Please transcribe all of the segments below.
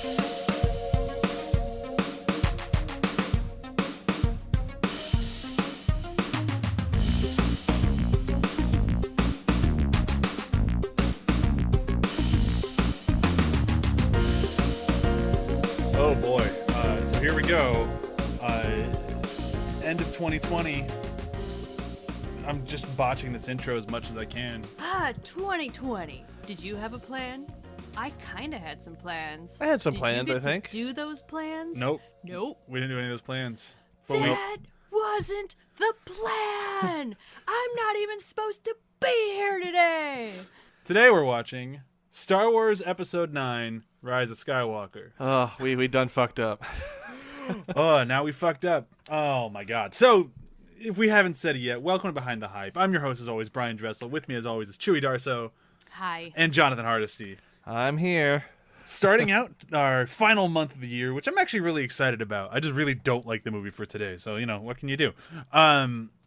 Oh boy. So here we go. End of 2020. I'm just botching this intro as much as I can. 2020. Did you have a plan? I kind of had some plans. I had some Did plans, you I get think. To do those plans? Nope. Nope. We didn't do any of those plans. But That wasn't the plan. I'm not even supposed to be here today. today we're watching Star Wars Episode 9, Rise of Skywalker. Oh, we done fucked up. Oh, now we fucked up. Oh my god. So, if we haven't said it yet, welcome to Behind the Hype. I'm your host as always, Brian Dressel. With me as always is Chewy Darso Hi. and Jonathan Hardesty. I'm here. Starting out our final month of the year, which I'm actually really excited about. I just really don't like the movie for today, so, what can you do?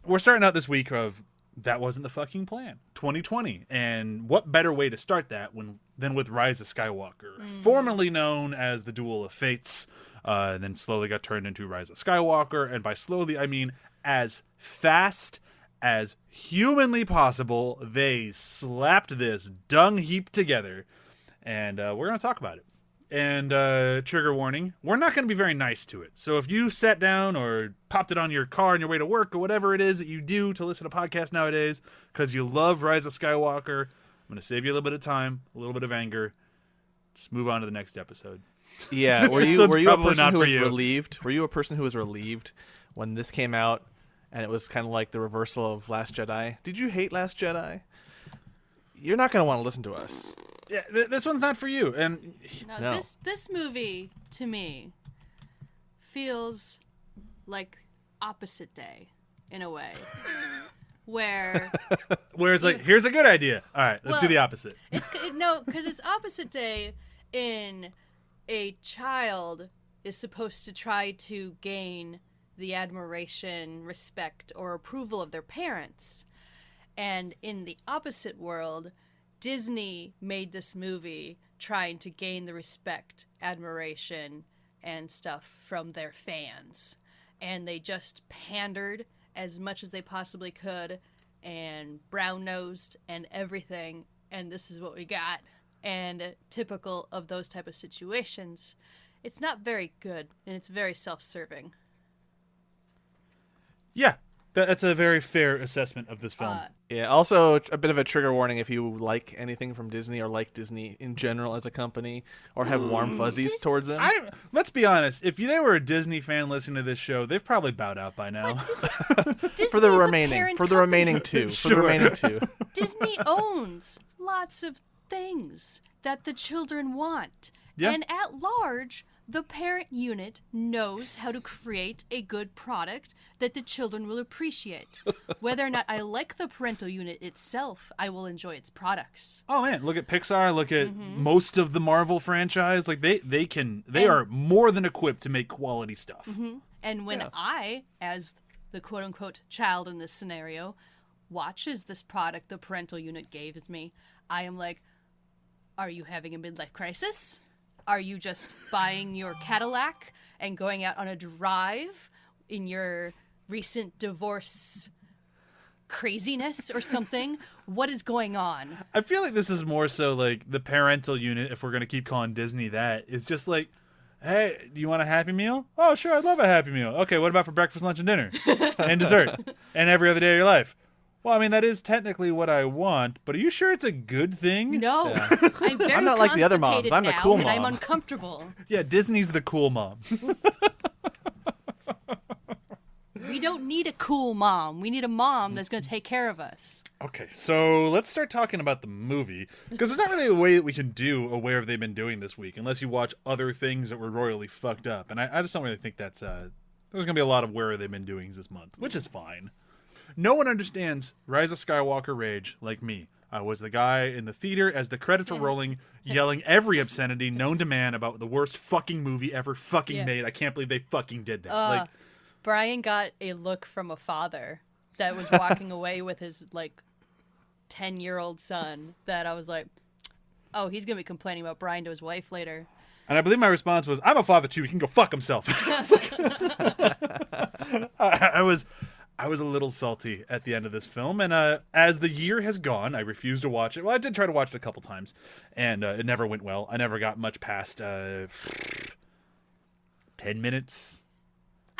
We're starting out this week of That Wasn't the Fucking Plan, 2020. And what better way to start that than with Rise of Skywalker, formerly known as the Duel of Fates, and then slowly got turned into Rise of Skywalker. And by slowly, I mean as fast as humanly possible, they slapped this dung heap together. And we're going to talk about it. And trigger warning, we're not going to be very nice to it. So if you sat down or popped it on your car on your way to work or whatever it is that you do to listen to podcasts nowadays because you love Rise of Skywalker, I'm going to save you a little bit of time, a little bit of anger. Just move on to the next episode. Yeah, were you Episode's a probably person not who for was you. relieved? Were you a person who was relieved when this came out and it was kind of like the reversal of Last Jedi? Did you hate Last Jedi? You're not going to want to listen to us. Yeah, this one's not for you. And No. This movie to me feels like opposite day in a way. Where it's like, here's a good idea. All right, let's do Well, the opposite. because it's opposite day in a child is supposed to try to gain the admiration, respect, or approval of their parents. And in the opposite world, Disney made this movie trying to gain the respect, admiration, and stuff from their fans. And they just pandered as much as they possibly could and brown-nosed and everything. And this is what we got. And typical of those type of situations, it's not very good and it's very self-serving. Yeah, that's a very fair assessment of this film. Yeah, also a bit of a trigger warning if you like anything from Disney or like Disney in general as a company or have warm fuzzies towards them. Let's be honest. If they were a Disney fan listening to this show, they've probably bowed out by now. For the remaining two. Disney owns lots of things that the children want. Yeah. And at large, the parent unit knows how to create a good product that the children will appreciate. Whether or not I like the parental unit itself, I will enjoy its products. Oh man, look at Pixar. Look at most of the Marvel franchise. Like they are more than equipped to make quality stuff. And when I, as the quote-unquote child in this scenario, watches this product the parental unit gave me, I am like, are you having a midlife crisis? Are you just buying your Cadillac and going out on a drive in your recent divorce craziness or something? What is going on? I feel like this is more so like the parental unit, if we're going to keep calling Disney that, is just like, hey, do you want a Happy Meal? Oh, sure, I'd love a Happy Meal. Okay, what about for breakfast, lunch, and dinner? And dessert? And every other day of your life? Well, I mean, that is technically what I want, but are you sure it's a good thing? No. Yeah. I'm very I'm not like the other moms. constipated I'm the now, cool and I'm mom. uncomfortable. Yeah, Disney's the cool mom. We don't need a cool mom. We need a mom that's going to take care of us. Okay, so let's start talking about the movie, because there's not really a way that we can do a where have they been doing this week, unless you watch other things that were royally fucked up, and I just don't really think that's, there's going to be a lot of where have they been doing this month, which is fine. No one understands Rise of Skywalker rage like me. I was the guy in the theater as the credits were rolling, yelling every obscenity known to man about the worst fucking movie ever fucking made. I can't believe they fucking did that. Brian got a look from a father that was walking away with his, 10-year-old son that I was like, oh, he's going to be complaining about Brian to his wife later. And I believe my response was, I'm a father too. He can go fuck himself. I was a little salty at the end of this film. And as the year has gone, I refused to watch it. Well, I did try to watch it a couple times, and it never went well. I never got much past 10 minutes.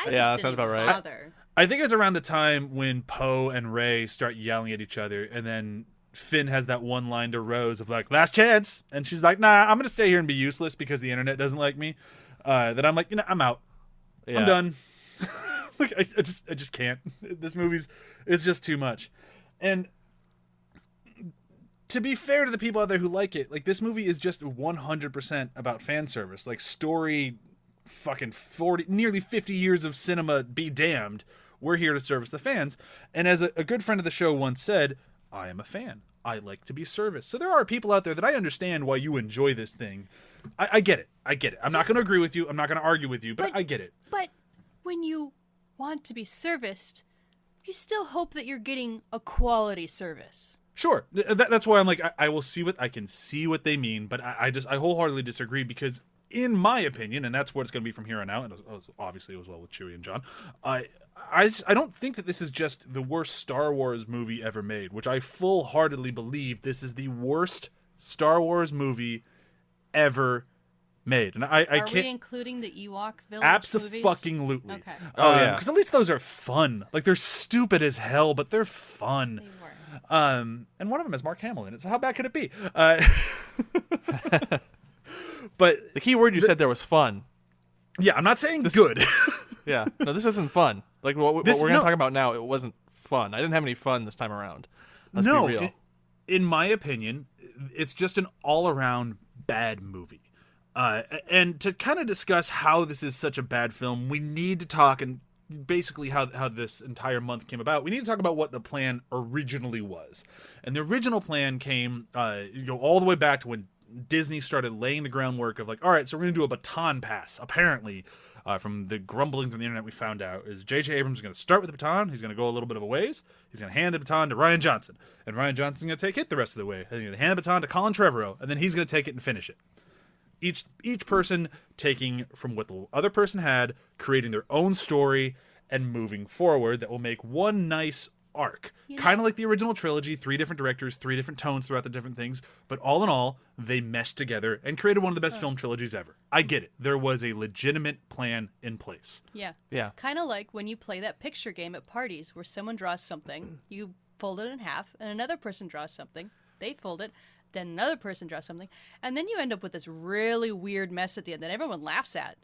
Yeah, that sounds about right. Bother. I think it was around the time when Poe and Rey start yelling at each other, and then Finn has that one line to Rose of like, last chance. And she's like, nah, I'm going to stay here and be useless because the internet doesn't like me. That I'm like, I'm out. Yeah. I'm done. Like, I just can't. This it's just too much. And to be fair to the people out there who like it, like, this movie is just 100% about fan service. Like, story, fucking nearly 50 years of cinema be damned. We're here to service the fans. And as a good friend of the show once said, I am a fan. I like to be serviced. So there are people out there that I understand why you enjoy this thing. I get it. I'm not going to agree with you. I'm not going to argue with you, but I get it. But when you want to be serviced, you still hope that you're getting a quality service. Sure. That's why I'm like, I will see I can see what they mean, but I wholeheartedly disagree because in my opinion, and that's what it's going to be from here on out, and obviously it was well with Chewie and John, I don't think that this is just the worst Star Wars movie ever made, which I full-heartedly believe this is the worst Star Wars movie ever made. And I Are can't... we including the Ewok Village Abso-fucking-lutely. Okay. Oh, yeah. Because at least those are fun. Like, they're stupid as hell, but they're fun. They were. And one of them has Mark Hamill in it, so how bad could it be? But the key word you said there was fun. Yeah, I'm not saying good. Yeah, no, this isn't fun. Like what we're going to talk about now, it wasn't fun. I didn't have any fun this time around. Let's be real. In my opinion, it's just an all-around bad movie. And to kind of discuss how this is such a bad film, we need to talk and basically how this entire month came about. We need to talk about what the plan originally was. And the original plan came all the way back to when Disney started laying the groundwork of like, all right, so we're going to do a baton pass. Apparently, from the grumblings on the internet, we found out is J.J. Abrams is going to start with the baton. He's going to go a little bit of a ways. He's going to hand the baton to Rian Johnson. And Rian Johnson's going to take it the rest of the way. And he's going to hand the baton to Colin Trevorrow. And then he's going to take it and finish it. Each person taking from what the other person had, creating their own story, and moving forward that will make one nice arc. Kind of like the original trilogy, 3 different directors, 3 different tones throughout the different things, but all in all, they meshed together and created one of the best film trilogies ever. I get it. There was a legitimate plan in place. Yeah. Yeah. Kind of like when you play that picture game at parties where someone draws something, you fold it in half, and another person draws something, they fold it, then another person draws something, and then you end up with this really weird mess at the end that everyone laughs at.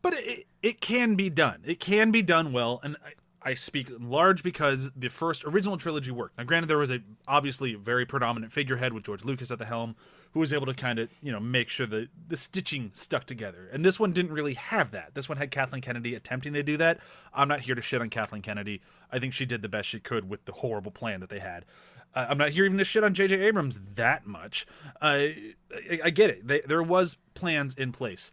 But it can be done. It can be done well, and I speak in large because the first original trilogy worked. Now, granted, there was obviously very predominant figurehead with George Lucas at the helm, who was able to kind of, make sure the stitching stuck together. And this one didn't really have that. This one had Kathleen Kennedy attempting to do that. I'm not here to shit on Kathleen Kennedy. I think she did the best she could with the horrible plan that they had. I'm not here even to shit on J.J. Abrams that much. I get it. There was plans in place.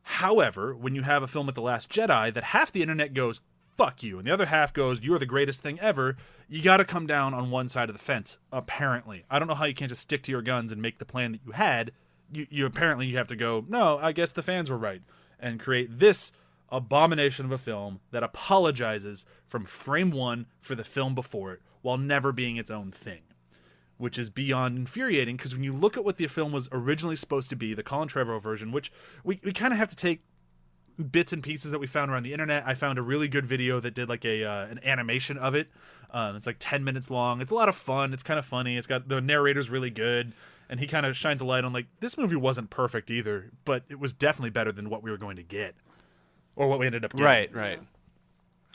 However, when you have a film like The Last Jedi that half the internet goes, fuck you, and the other half goes, you're the greatest thing ever, you got to come down on one side of the fence, apparently. I don't know how you can't just stick to your guns and make the plan that you had. You apparently you have to go, no, I guess the fans were right, and create this abomination of a film that apologizes from frame one for the film before it, while never being its own thing. Which is beyond infuriating, because when you look at what the film was originally supposed to be, the Colin Trevorrow version, which we kind of have to take bits and pieces that we found around the internet. I found a really good video that did like an animation of it. It's like 10 minutes long. It's a lot of fun. It's kind of funny. It's got the narrator's really good, and he kind of shines a light on like, this movie wasn't perfect either, but it was definitely better than what we were going to get, or what we ended up getting. Right.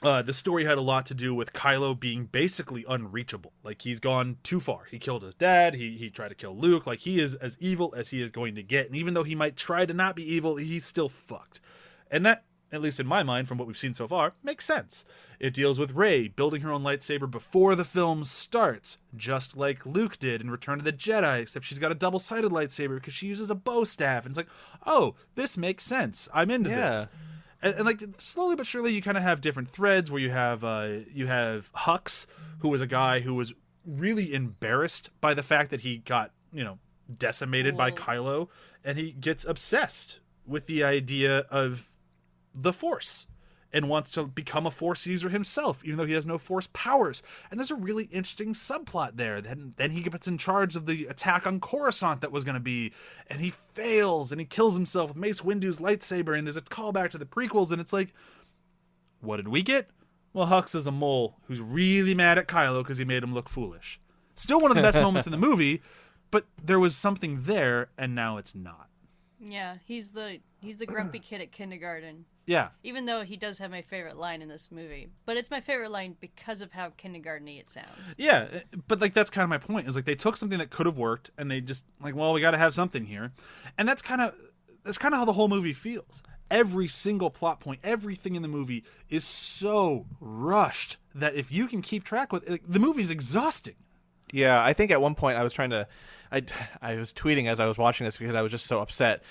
The story had a lot to do with Kylo being basically unreachable. Like, he's gone too far. He killed his dad. He tried to kill Luke. Like, he is as evil as he is going to get. And even though he might try to not be evil, he's still fucked. And that, at least in my mind, from what we've seen so far, makes sense. It deals with Rey building her own lightsaber before the film starts, just like Luke did in Return of the Jedi, except she's got a double-sided lightsaber because she uses a bow staff. And it's like, oh, this makes sense. I'm into this. And like, slowly but surely, you kind of have different threads where you have Hux, who was a guy who was really embarrassed by the fact that he got, decimated by Whoa. Kylo, and he gets obsessed with the idea of the Force and wants to become a Force user himself, even though he has no Force powers. And there's a really then subplot there. Then he gets in charge of the attack on Coruscant that was going to be, and he fails, and he kills himself with Mace Windu's lightsaber, and there's a callback to the prequels, and it's like, what did we get? Well, Hux is a mole who's really mad at Kylo because he made him look foolish. Still one of the best moments in the movie, but there was something there, and now it's not. Yeah, he's the grumpy kid at kindergarten. Yeah. Even though he does have my favorite line in this movie. But it's my favorite line because of how kindergarten-y it sounds. Yeah, but like that's kind of my point. Is like they took something that could have worked and they just like, well, we got to have something here. And that's kind of how the whole movie feels. Every single plot point, everything in the movie is so rushed that if you can keep track with it, the movie's exhausting. Yeah, I think at one point I was trying to, I was tweeting as I was watching this because I was just so upset.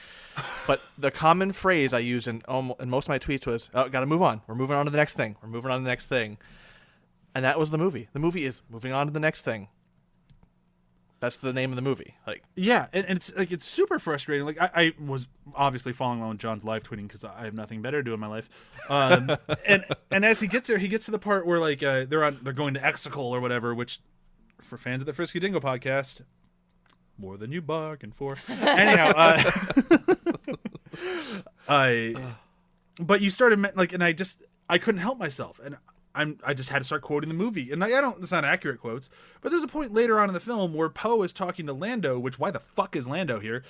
But the common phrase I use in most of my tweets was, "Oh, got to move on. We're moving on to the next thing. We're moving on to the next thing." And that was the movie. The movie is moving on to the next thing. That's the name of the movie. Like, yeah, and it's like it's super frustrating. Like I was obviously following along with John's live tweeting because I have nothing better to do in my life. And as he gets there, he gets to the part where like they're going to Exegol or whatever, which for fans of the Frisky Dingo podcast, more than you bargained for. Anyhow, but you started like, and I couldn't help myself, and I just had to start quoting the movie, and I don't. It's not accurate quotes, but there's a point later on in the film where Poe is talking to Lando. Which why the fuck is Lando here?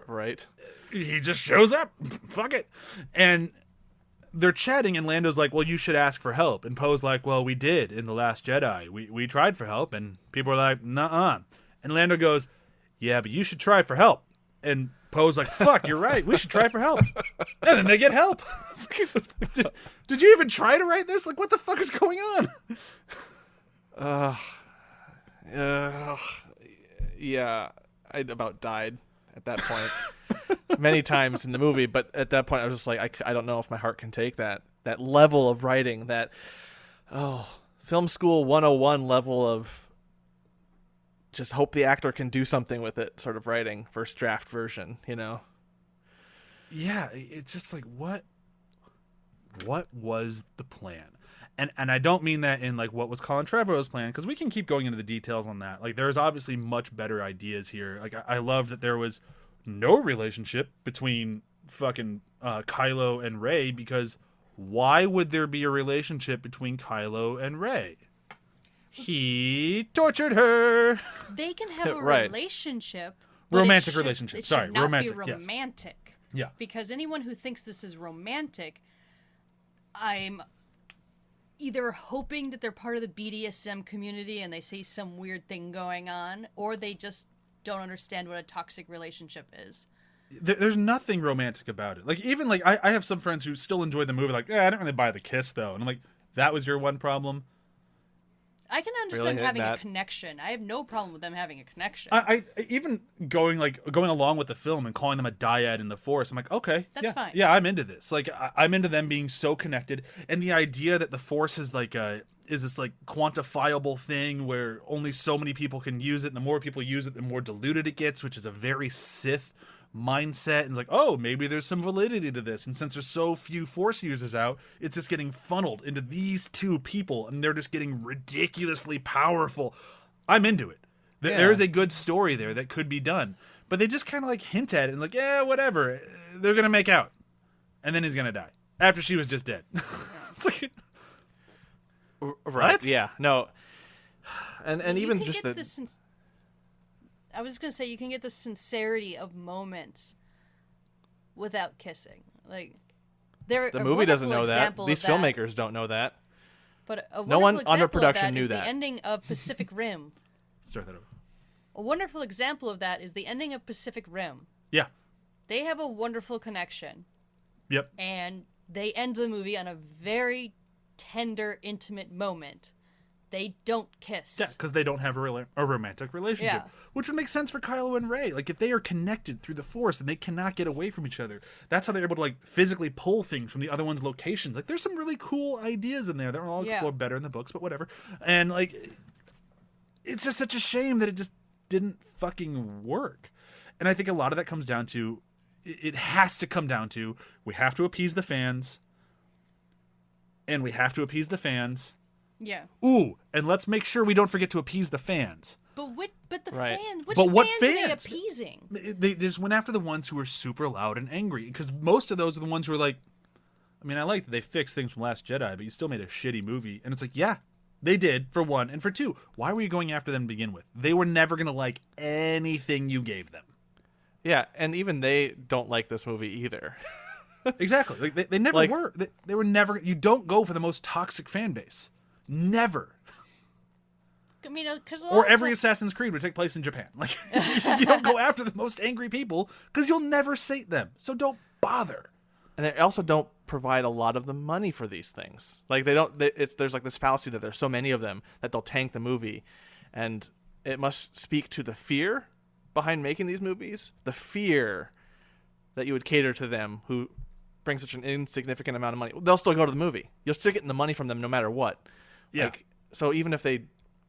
right. He just shows up. Fuck it, and they're chatting, and Lando's like, well, you should ask for help. And Poe's like, well, we did in The Last Jedi. We tried for help, and people are like, nuh-uh. And Lando goes, yeah, but you should try for help. And Poe's like, fuck, you're right. We should try for help. And then they get help. It's like, did you even try to write this? Like, what the fuck is going on? Yeah, I about died at that point many times in the movie, but at that point I was just like, I don't know if my heart can take that level of writing, that film school 101 level of just hope the actor can do something with it sort of writing, first draft version, you know? Yeah, it's just like, what was the plan? And I don't mean that in like what was Colin Trevorrow's plan, because we can keep going into the details on that. Like there's obviously much better ideas here. Like I love that there was no relationship between fucking Kylo and Rey, because why would there be a relationship between Kylo and Rey? He tortured her. They can have a Right. relationship. But Romantic it relationship. It should Sorry, not romantic, be yes. romantic. Yeah. Because anyone who thinks this is romantic, I'm either hoping that they're part of the BDSM community and they see some weird thing going on, or they just don't understand what a toxic relationship is. There's nothing romantic about it. Like even like I have some friends who still enjoy the movie. Like, I didn't really buy the kiss though, and I'm like, that was your one problem. I can understand Really? having a That- connection. I have no problem with them having a connection. I even going along with the film and calling them a dyad in the Force. I'm like, okay, That's yeah, fine. Yeah, I'm into this. Like, I'm into them being so connected, and the idea that the Force is like is this like quantifiable thing where only so many people can use it, and the more people use it, the more diluted it gets, which is a very Sith mindset. And it's like, oh, maybe there's some validity to this, and since there's so few Force users out, it's just getting funneled into these two people, and they're just getting ridiculously powerful. I'm into it. There is a good story there that could be done, but they just kind of like hint at it and like, yeah, whatever, they're gonna make out, and then he's gonna die after she was just dead. It's like, Right. What? Yeah. No. And You even can just get the I was gonna say you can get the sincerity of moments without kissing. Like the movie doesn't know that. These filmmakers don't know that. But a No one wonderful under example of production that knew is that. the ending of Pacific Rim. start that over. A wonderful example of that is the ending of Pacific Rim. Yeah. They have a wonderful connection, Yep. and they end the movie on a very tender, intimate moment. They don't kiss. Yeah, because they don't have a romantic relationship, Yeah. which would make sense for Kylo and Rey. Like, if they are connected through the Force and they cannot get away from each other, that's how they're able to like physically pull things from the other one's locations. Like, there's some really cool ideas in there that are all Yeah. explored better in the books, but whatever. And like, it's just such a shame that it just didn't fucking work. And I think a lot of that comes down to, it has to come down to, we have to appease the fans. And we have to appease the fans. Yeah. Ooh, and let's make sure we don't forget to appease the fans. But the Right. fans, which But what fans are they fans? appeasing? They just went after the ones who were super loud and angry. Because most of those are the ones who are like, I mean, I like that they fixed things from Last Jedi, but you still made a shitty movie. And it's like, yeah, they did, for one. And for two, why were you going after them to begin with? They were never going to like anything you gave them. Yeah, and even they don't like this movie either. Exactly. Like they never Like- were. They were never. You don't go for the most toxic fan base. Never. I mean, because Or every Assassin's Creed would take place in Japan. Like, you don't go after the most angry people because you'll never sate them. So don't bother. And they also don't provide a lot of the money for these things. Like they don't. There's like this fallacy that there's so many of them that they'll tank the movie, and it must speak to the fear behind making these movies. The fear that you would cater to them who bring such an insignificant amount of money. They'll still go to the movie. You'll still get the money from them no matter what. Yeah. Like, so even if they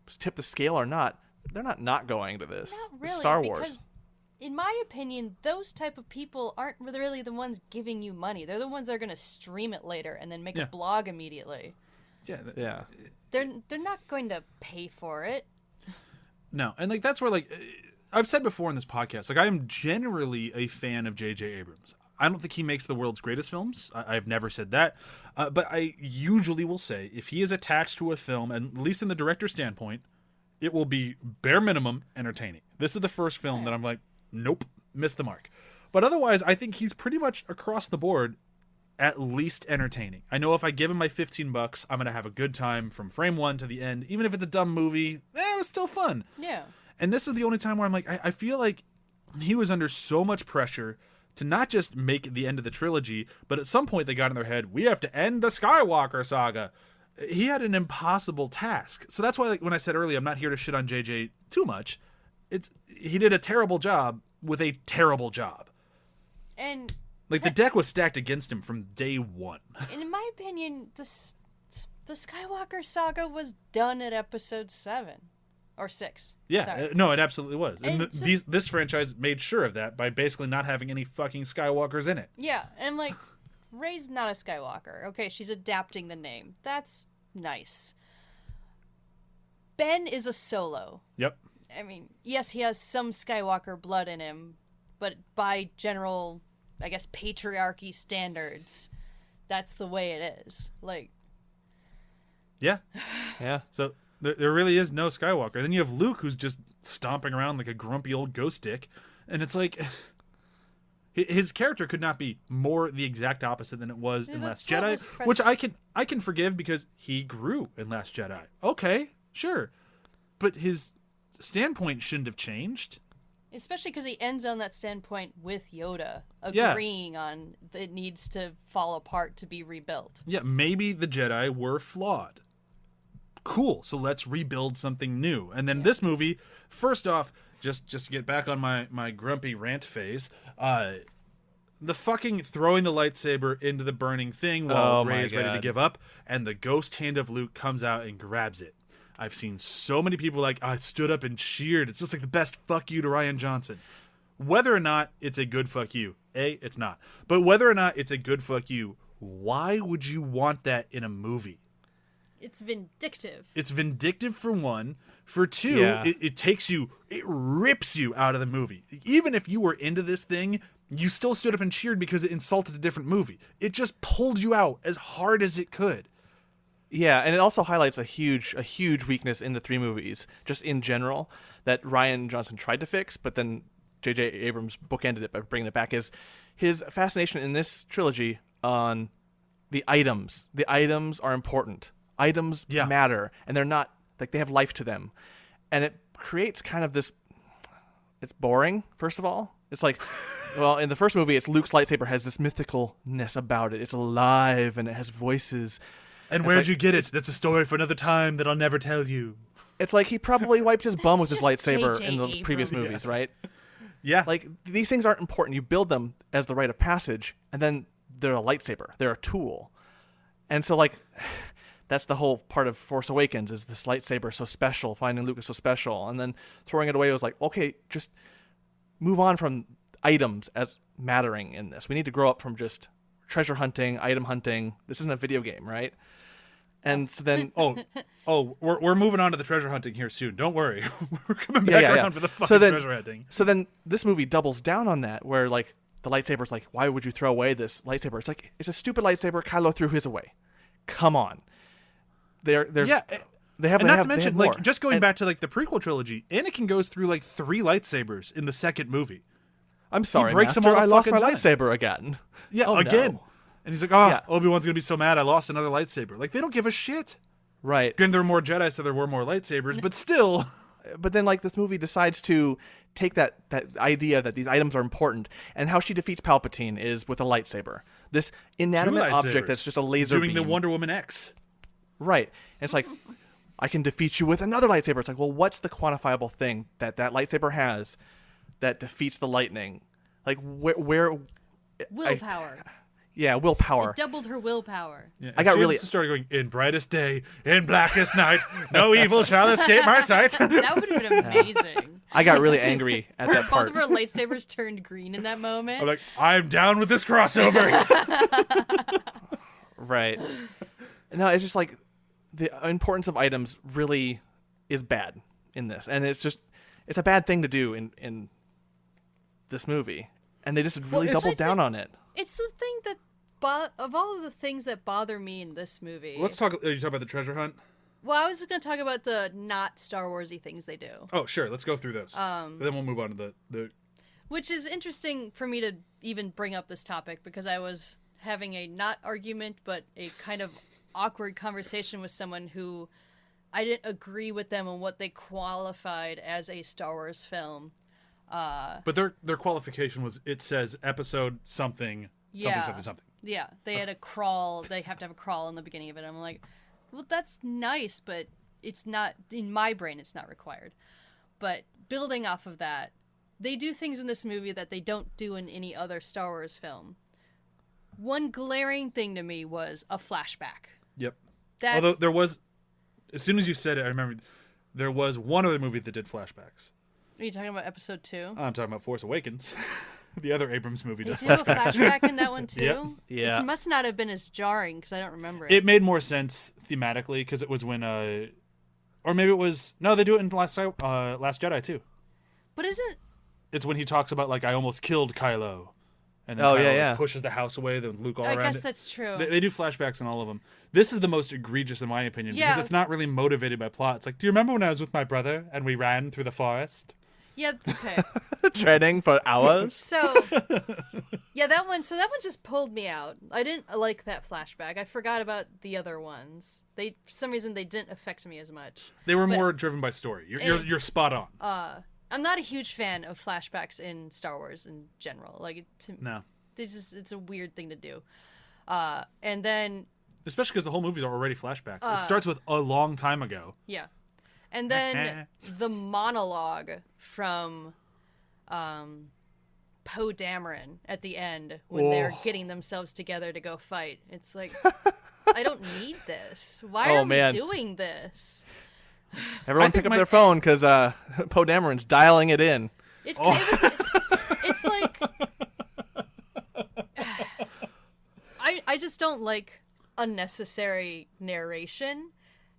tip the scale or not, they're not going to this. Not really, Star Wars. because in my opinion, those type of people aren't really the ones giving you money. They're the ones that are going to stream it later and then make Yeah. a blog immediately. Yeah. They're not going to pay for it. No. And like that's where like I've said before in this podcast, like I am generally a fan of J.J. Abrams. I don't think he makes the world's greatest films. I've never said that. But I usually will say if he is attached to a film, and at least in the director's standpoint, it will be bare minimum entertaining. This is the first film that I'm like, nope, missed the mark. But otherwise, I think he's pretty much across the board at least entertaining. I know if I give him my $15, I'm going to have a good time from frame one to the end. Even if it's a dumb movie, it was still fun. Yeah. And this was the only time where I'm like, I feel like he was under so much pressure to not just make the end of the trilogy, but at some point they got in their head, we have to end the Skywalker saga. He had an impossible task. So that's why, like, when I said earlier, I'm not here to shit on JJ too much. He did a terrible job with a terrible job. And Like, the deck was stacked against him from day one. in my opinion, the Skywalker saga was done at episode 7 or 6. Yeah, Sorry. no, it absolutely was. And It's just- this franchise made sure of that by basically not having any fucking Skywalkers in it. Yeah, and like, Rey's not a Skywalker. Okay, she's adapting the name. That's nice. Ben is a Solo. Yep. I mean, yes, he has some Skywalker blood in him, but by general, I guess, patriarchy standards, that's the way it is. Like, Yeah. Yeah. So there really is no Skywalker. Then you have Luke, who's just stomping around like a grumpy old ghost dick, and it's like his character could not be more the exact opposite than it was in Last that's what Jedi, was which I can forgive because he grew in Last Jedi. Okay, sure, but his standpoint shouldn't have changed. especially because he ends on that standpoint with Yoda, Yeah. agreeing on that it needs to fall apart to be rebuilt. Yeah, maybe the Jedi were flawed. Cool, so let's rebuild something new. And then this movie, first off, just to get back on my grumpy rant phase, the fucking throwing the lightsaber into the burning thing while Oh my Rey is ready to God. give up, and the ghost hand of Luke comes out and grabs it. I've seen so many people like, I stood up and cheered. It's just like the best fuck you to Ryan Johnson. Whether or not it's a good fuck you, it's not. But whether or not it's a good fuck you, why would you want that in a movie? It's vindictive. It's vindictive for one. For two, Yeah. it rips you out of the movie. Even if you were into this thing, you still stood up and cheered because it insulted a different movie. It just pulled you out as hard as it could. Yeah, and it also highlights a huge weakness in the three movies, just in general, that Ryan Johnson tried to fix, but then J.J. Abrams bookended it by bringing it back, is his fascination in this trilogy on the items. The items are important. Items Yeah. matter, and they're not, like, they have life to them. And it creates kind of this, it's boring, first of all. It's like, well, in the first movie, it's Luke's lightsaber has this mythicalness about it. It's alive, and it has voices. And It's where'd like- you get it? That's a story for another time that I'll never tell you. It's like he probably wiped his bum with his just lightsaber J.J. in the previous Abrams. movies, right? Yeah. Like, these things aren't important. You build them as the rite of passage, and then they're a lightsaber. They're a tool. And so, like, that's the whole part of Force Awakens is this lightsaber so special, finding Luke is so special, and then throwing it away was like, okay, just move on from items as mattering in this. We need to grow up from just treasure hunting, item hunting. This isn't a video game, right? And so then, we're moving on to the treasure hunting here soon. Don't worry, we're coming back around for the fucking treasure hunting. So then, this movie doubles down on that, where like the lightsaber's like, why would you throw away this lightsaber? It's like it's a stupid lightsaber. Kylo threw his away. Come on, they have not to mention, more. like, just going back to like the prequel trilogy, Anakin goes through like 3 lightsabers in the second movie. I'm sorry, breaks them Master, all the I lost my fucking time. lightsaber again. Yeah, again. No. And he's like, Obi-Wan's gonna be so mad I lost another lightsaber. Like, they don't give a shit. Right. Granted, there were more Jedi, so there were more lightsabers, but still. But then, like, this movie decides to take that idea that these items are important, and how she defeats Palpatine is with a lightsaber. This inanimate object that's just a laser doing beam. the Wonder Woman X. Right. And it's like, I can defeat you with another lightsaber. It's like, well, what's the quantifiable thing that lightsaber has that defeats the lightning? Like, where Willpower. Willpower. It doubled her willpower. Yeah, I got she really started going, in brightest day, in blackest night, no evil shall escape my sight. That would have been amazing. I got really angry at that Both part. of her lightsabers turned green in that moment. I'm like, I'm down with this crossover. Right. No, it's just like the importance of items really is bad in this, and it's a bad thing to do in this movie, and they just really doubled down on it. It's the thing that, of all of the things that bother me in this movie. Let's talk. You talk about the treasure hunt. Well, I was going to talk about the not Star Warsy things they do. Oh, sure. Let's go through those. Then we'll move on to the. Which is interesting for me to even bring up this topic, because I was having a not argument, but a kind of awkward conversation with someone who I didn't agree with them on what they qualified as a Star Wars film. But their qualification was, it says episode something, something. Yeah, they had a crawl. They have to have a crawl in the beginning of it. I'm like, well, that's nice, but it's not, in my brain, it's not required. But building off of that, they do things in this movie that they don't do in any other Star Wars film. One glaring thing to me was a flashback. Yep. Although there was, as soon as you said it, I remember there was one other movie that did flashbacks. Are you talking about episode 2? I'm talking about Force Awakens. The other Abrams movie does Did you have a flashback in that one too? Yep. Yeah. It must not have been as jarring because I don't remember it. It made more sense thematically because it was when, or maybe it was, no, they do it in Last Jedi too. But It's when he talks about, like, I almost killed Kylo. And then Oh, Kylo yeah. pushes the house away, then Luke all I around guess it. that's true. They do flashbacks in all of them. This is the most egregious in my opinion because Yeah. it's not really motivated by plot. It's like, do you remember when I was with my brother and we ran through the forest? Yeah, okay. Treading for hours. So, yeah, that one just pulled me out. I didn't like that flashback. I forgot about the other ones. For some reason, they didn't affect me as much. They were more driven by story. You're spot on. I'm not a huge fan of flashbacks in Star Wars in general. Like, No. it's a weird thing to do. And then, Especially because the whole movie's already flashbacks. It starts with a long time ago. yeah. And then the monologue from Poe Dameron at the end when they're getting themselves together to go fight. It's like, I don't need this. Why are we doing this? Everyone pick up their phone because Poe Dameron's dialing it in. It's like I just don't like unnecessary narration,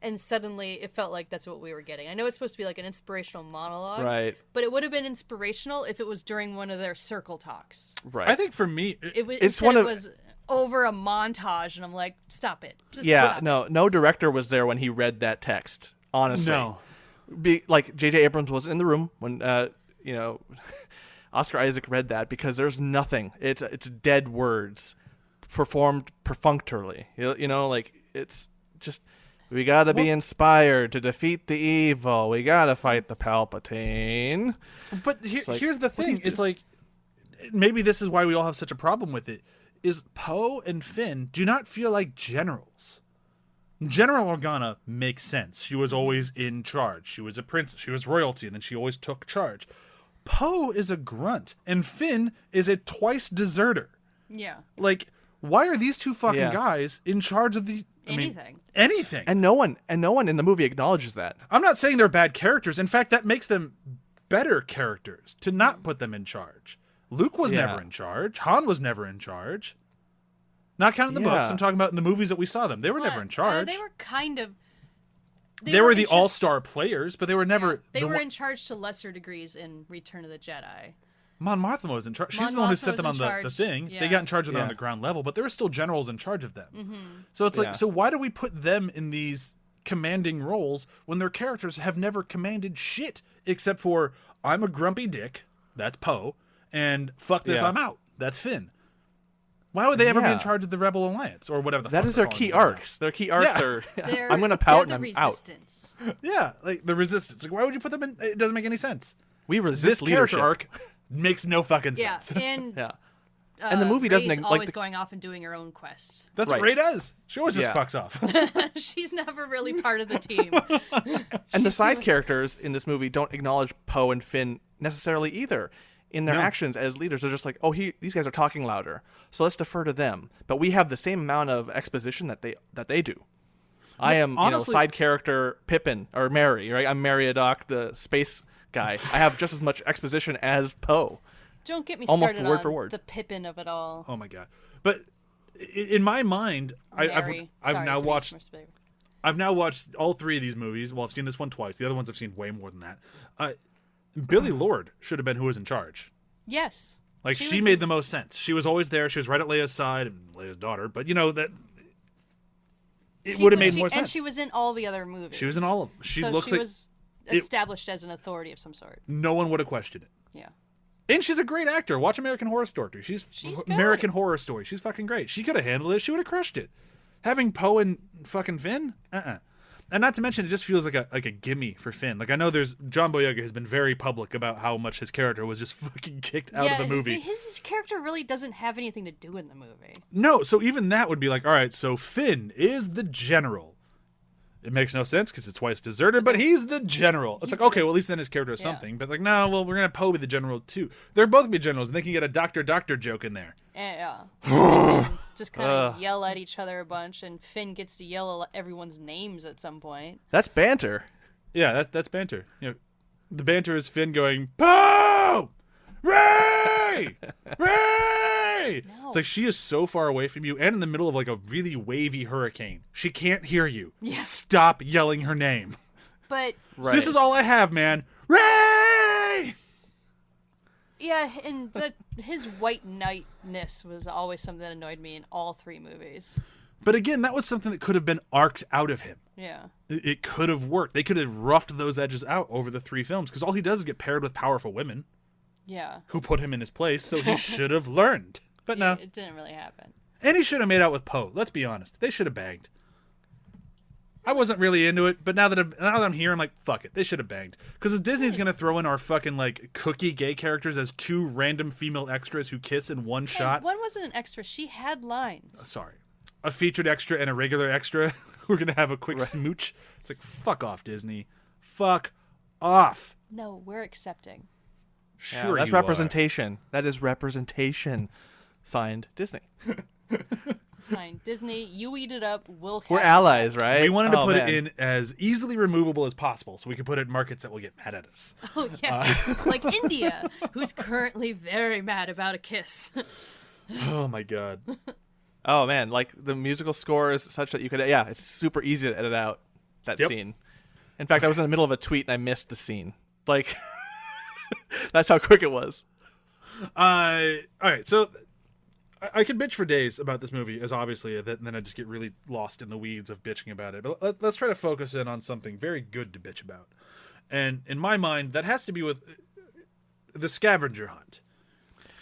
and suddenly it felt like that's what we were getting. I know it's supposed to be like an inspirational monologue, Right. But it would have been inspirational if it was during one of their circle talks. Right. I think for me, It was It's instead one it of- was over a montage, and I'm like, stop it. Just Yeah, stop it. no director was there when he read that text. Honestly, no. Like J.J. Abrams was in the room when Oscar Isaac read that, because there's nothing. It's dead words performed perfunctorily. Like it's just, we gotta be inspired to defeat the evil. We gotta fight the Palpatine. But here's the thing: is like, maybe this is why we all have such a problem with it. Is Poe and Finn do not feel like generals. General Organa makes sense. She was always in charge. She was a prince. She was royalty, and then she always took charge. Poe is a grunt, and Finn is a twice deserter. Yeah. Like, why are these two fucking Yeah. guys in charge of the anything. Anything. And no one in the movie acknowledges that. I'm not saying they're bad characters. In fact, that makes them better characters to not put them in charge. Luke was never in charge. Han was never in charge. Not counting the books. I'm talking about in the movies that we saw them. They were never in charge. They were kind of. They were the all-star players, but they were never. They were in charge to lesser degrees in Return of the Jedi. Mon Mothma was in charge. She's Mon the one who Mothma set them on was in the charge. thing. Yeah. They got in charge of them on Yeah. the ground level, but there were still generals in charge of them. Mm-hmm. So it's like, Yeah. so why do we put them in these commanding roles when their characters have never commanded shit except for I'm a grumpy dick, that's Poe, and fuck this, Yeah. I'm out, that's Finn. Why would they ever be in Yeah. charge of the Rebel Alliance or whatever the That fuck is they're their calling key themselves arcs. Their key arcs Yeah. are They're, I'm gonna pout they're and the I'm out. resistance. now? Yeah, like the resistance. Like, why would you put them in? It doesn't make any sense. We resist This leadership. character arc makes no fucking Yeah, sense. and Yeah. And the movie doesn't Rey's like always the- going off and doing her own quest. That's Right. what Rey does. She always just Yeah. fucks off. She's never really part of the team. And the side doing- characters in this movie don't acknowledge Poe and Finn necessarily either. In their No. actions as leaders, they're just like, "Oh, these guys are talking louder, so let's defer to them." But we have the same amount of exposition that they do. I am, honestly- side character Pippin or Mary, right? I'm Meriadoc, the space guy. I have just as much exposition as Poe. Don't get me Almost started word on for word. the Pippin of it all. Oh my god! But in my mind, Mary. I've Sorry now to be watched more specific. I've now watched all three of these movies. Well, I've seen this one twice. The other ones I've seen way more than that. Billy Lord should have been who was in charge. Yes. Like she was- made the most sense. She was always there. She was right at Leia's side and Leia's daughter. But you know that it She would have was- made more And sense. she was in all the other movies. She was in all of them. She so looks she like was established as an authority of some sort. no one would have questioned it. Yeah. And she's a great actor. Watch American Horror Story. She's She's American good. Horror Story. She's fucking great. She could have handled it. She would have crushed it. Having Poe and fucking Finn, and not to mention, it just feels like a gimme for Finn. Like I know there's John Boyega has been very public about how much his character was just fucking kicked out of the movie. His character really doesn't have anything to do in the movie. No, so even that would be like, all right, so Finn is the general. It makes no sense because it's twice deserted, but he's the general. It's like, okay, well, at least then his character is Yeah. something. But like, no, well, we're going to Poe be the general too. They're both be generals, and they can get a doctor joke in there. Yeah. And just kind of yell at each other a bunch, and Finn gets to yell at everyone's names at some point. That's banter. Yeah, that's banter. You know, the banter is Finn going, Poe! Ray! Ray! No. It's like she is so far away from you and in the middle of like a really wavy hurricane. She can't hear you. Yeah. Stop yelling her name. But Right. This is all I have, man. Ray! yeah, and his white knightness was always something that annoyed me in all three movies. But again, that was something that could have been arced out of him. Yeah. It could have worked. They could have roughed those edges out over the three films because all he does is get paired with powerful women Yeah. who put him in his place, so he should have learned. But no. It didn't really happen. And he should have made out with Poe. Let's be honest. They should have banged. I wasn't really into it, but now that I'm here, I'm like, fuck it. They should have banged. Because if Disney's gonna throw in our fucking like cookie gay characters as two random female extras who kiss in one shot, Hey, one wasn't an extra. She had lines. sorry, a featured extra and a regular extra, we're gonna have a quick smooch. It's like, fuck off, Disney. Fuck off. No, we're accepting. Yeah, Sure, that's you are. representation. That is representation. Signed, Disney. Fine. Disney, you eat it up. We'll We're have allies, it. right? We wanted to Oh, put man. it in as easily removable as possible, so we could put it in markets that will get mad at us. Oh, yeah. Like India, who's currently very mad about a kiss. Oh my god. Oh man, like the musical score is such that you could, yeah, it's super easy to edit out that Yep. scene. In fact, I was in the middle of a tweet and I missed the scene. Like, that's how quick it was. All right, so I could bitch for days about this movie, as obviously, and then I just get really lost in the weeds of bitching about it. But let's try to focus in on something very good to bitch about. And in my mind, that has to be with the scavenger hunt.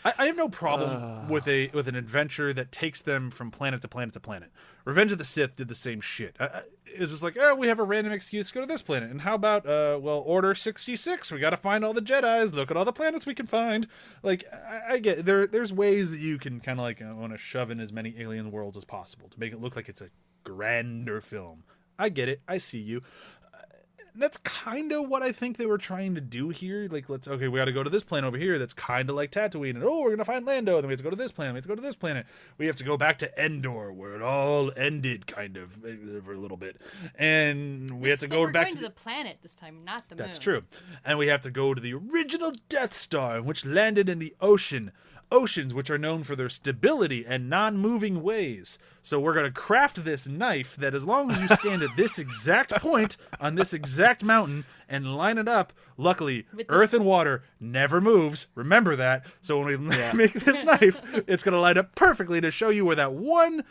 I have no problem with an adventure that takes them from planet to planet to planet. Revenge of the Sith did the same shit. It's just like, oh, we have a random excuse to go to this planet. And how about, Order 66? We got to find all the Jedis. Look at all the planets we can find. Like, I get there's ways that you can kind of like want to shove in as many alien worlds as possible to make it look like it's a grander film. I get it. I see you. that's kind of what I think they were trying to do here. Like, we got to go to this planet over here that's kind of like Tatooine. And, we're going to find Lando. Then we have to go to this planet. We have to go to this planet. We have to go back to Endor, where it all ended, kind of, for a little bit. And we have to go we're back going to the planet this time, not the moon. That's true. And we have to go to the original Death Star, which landed in the oceans which are known for their stability and non-moving ways. So we're going to craft this knife that as long as you stand at this exact point on this exact mountain and line it up, luckily, earth and water never moves. Remember that. So when we make this knife, it's going to line up perfectly to show you where that one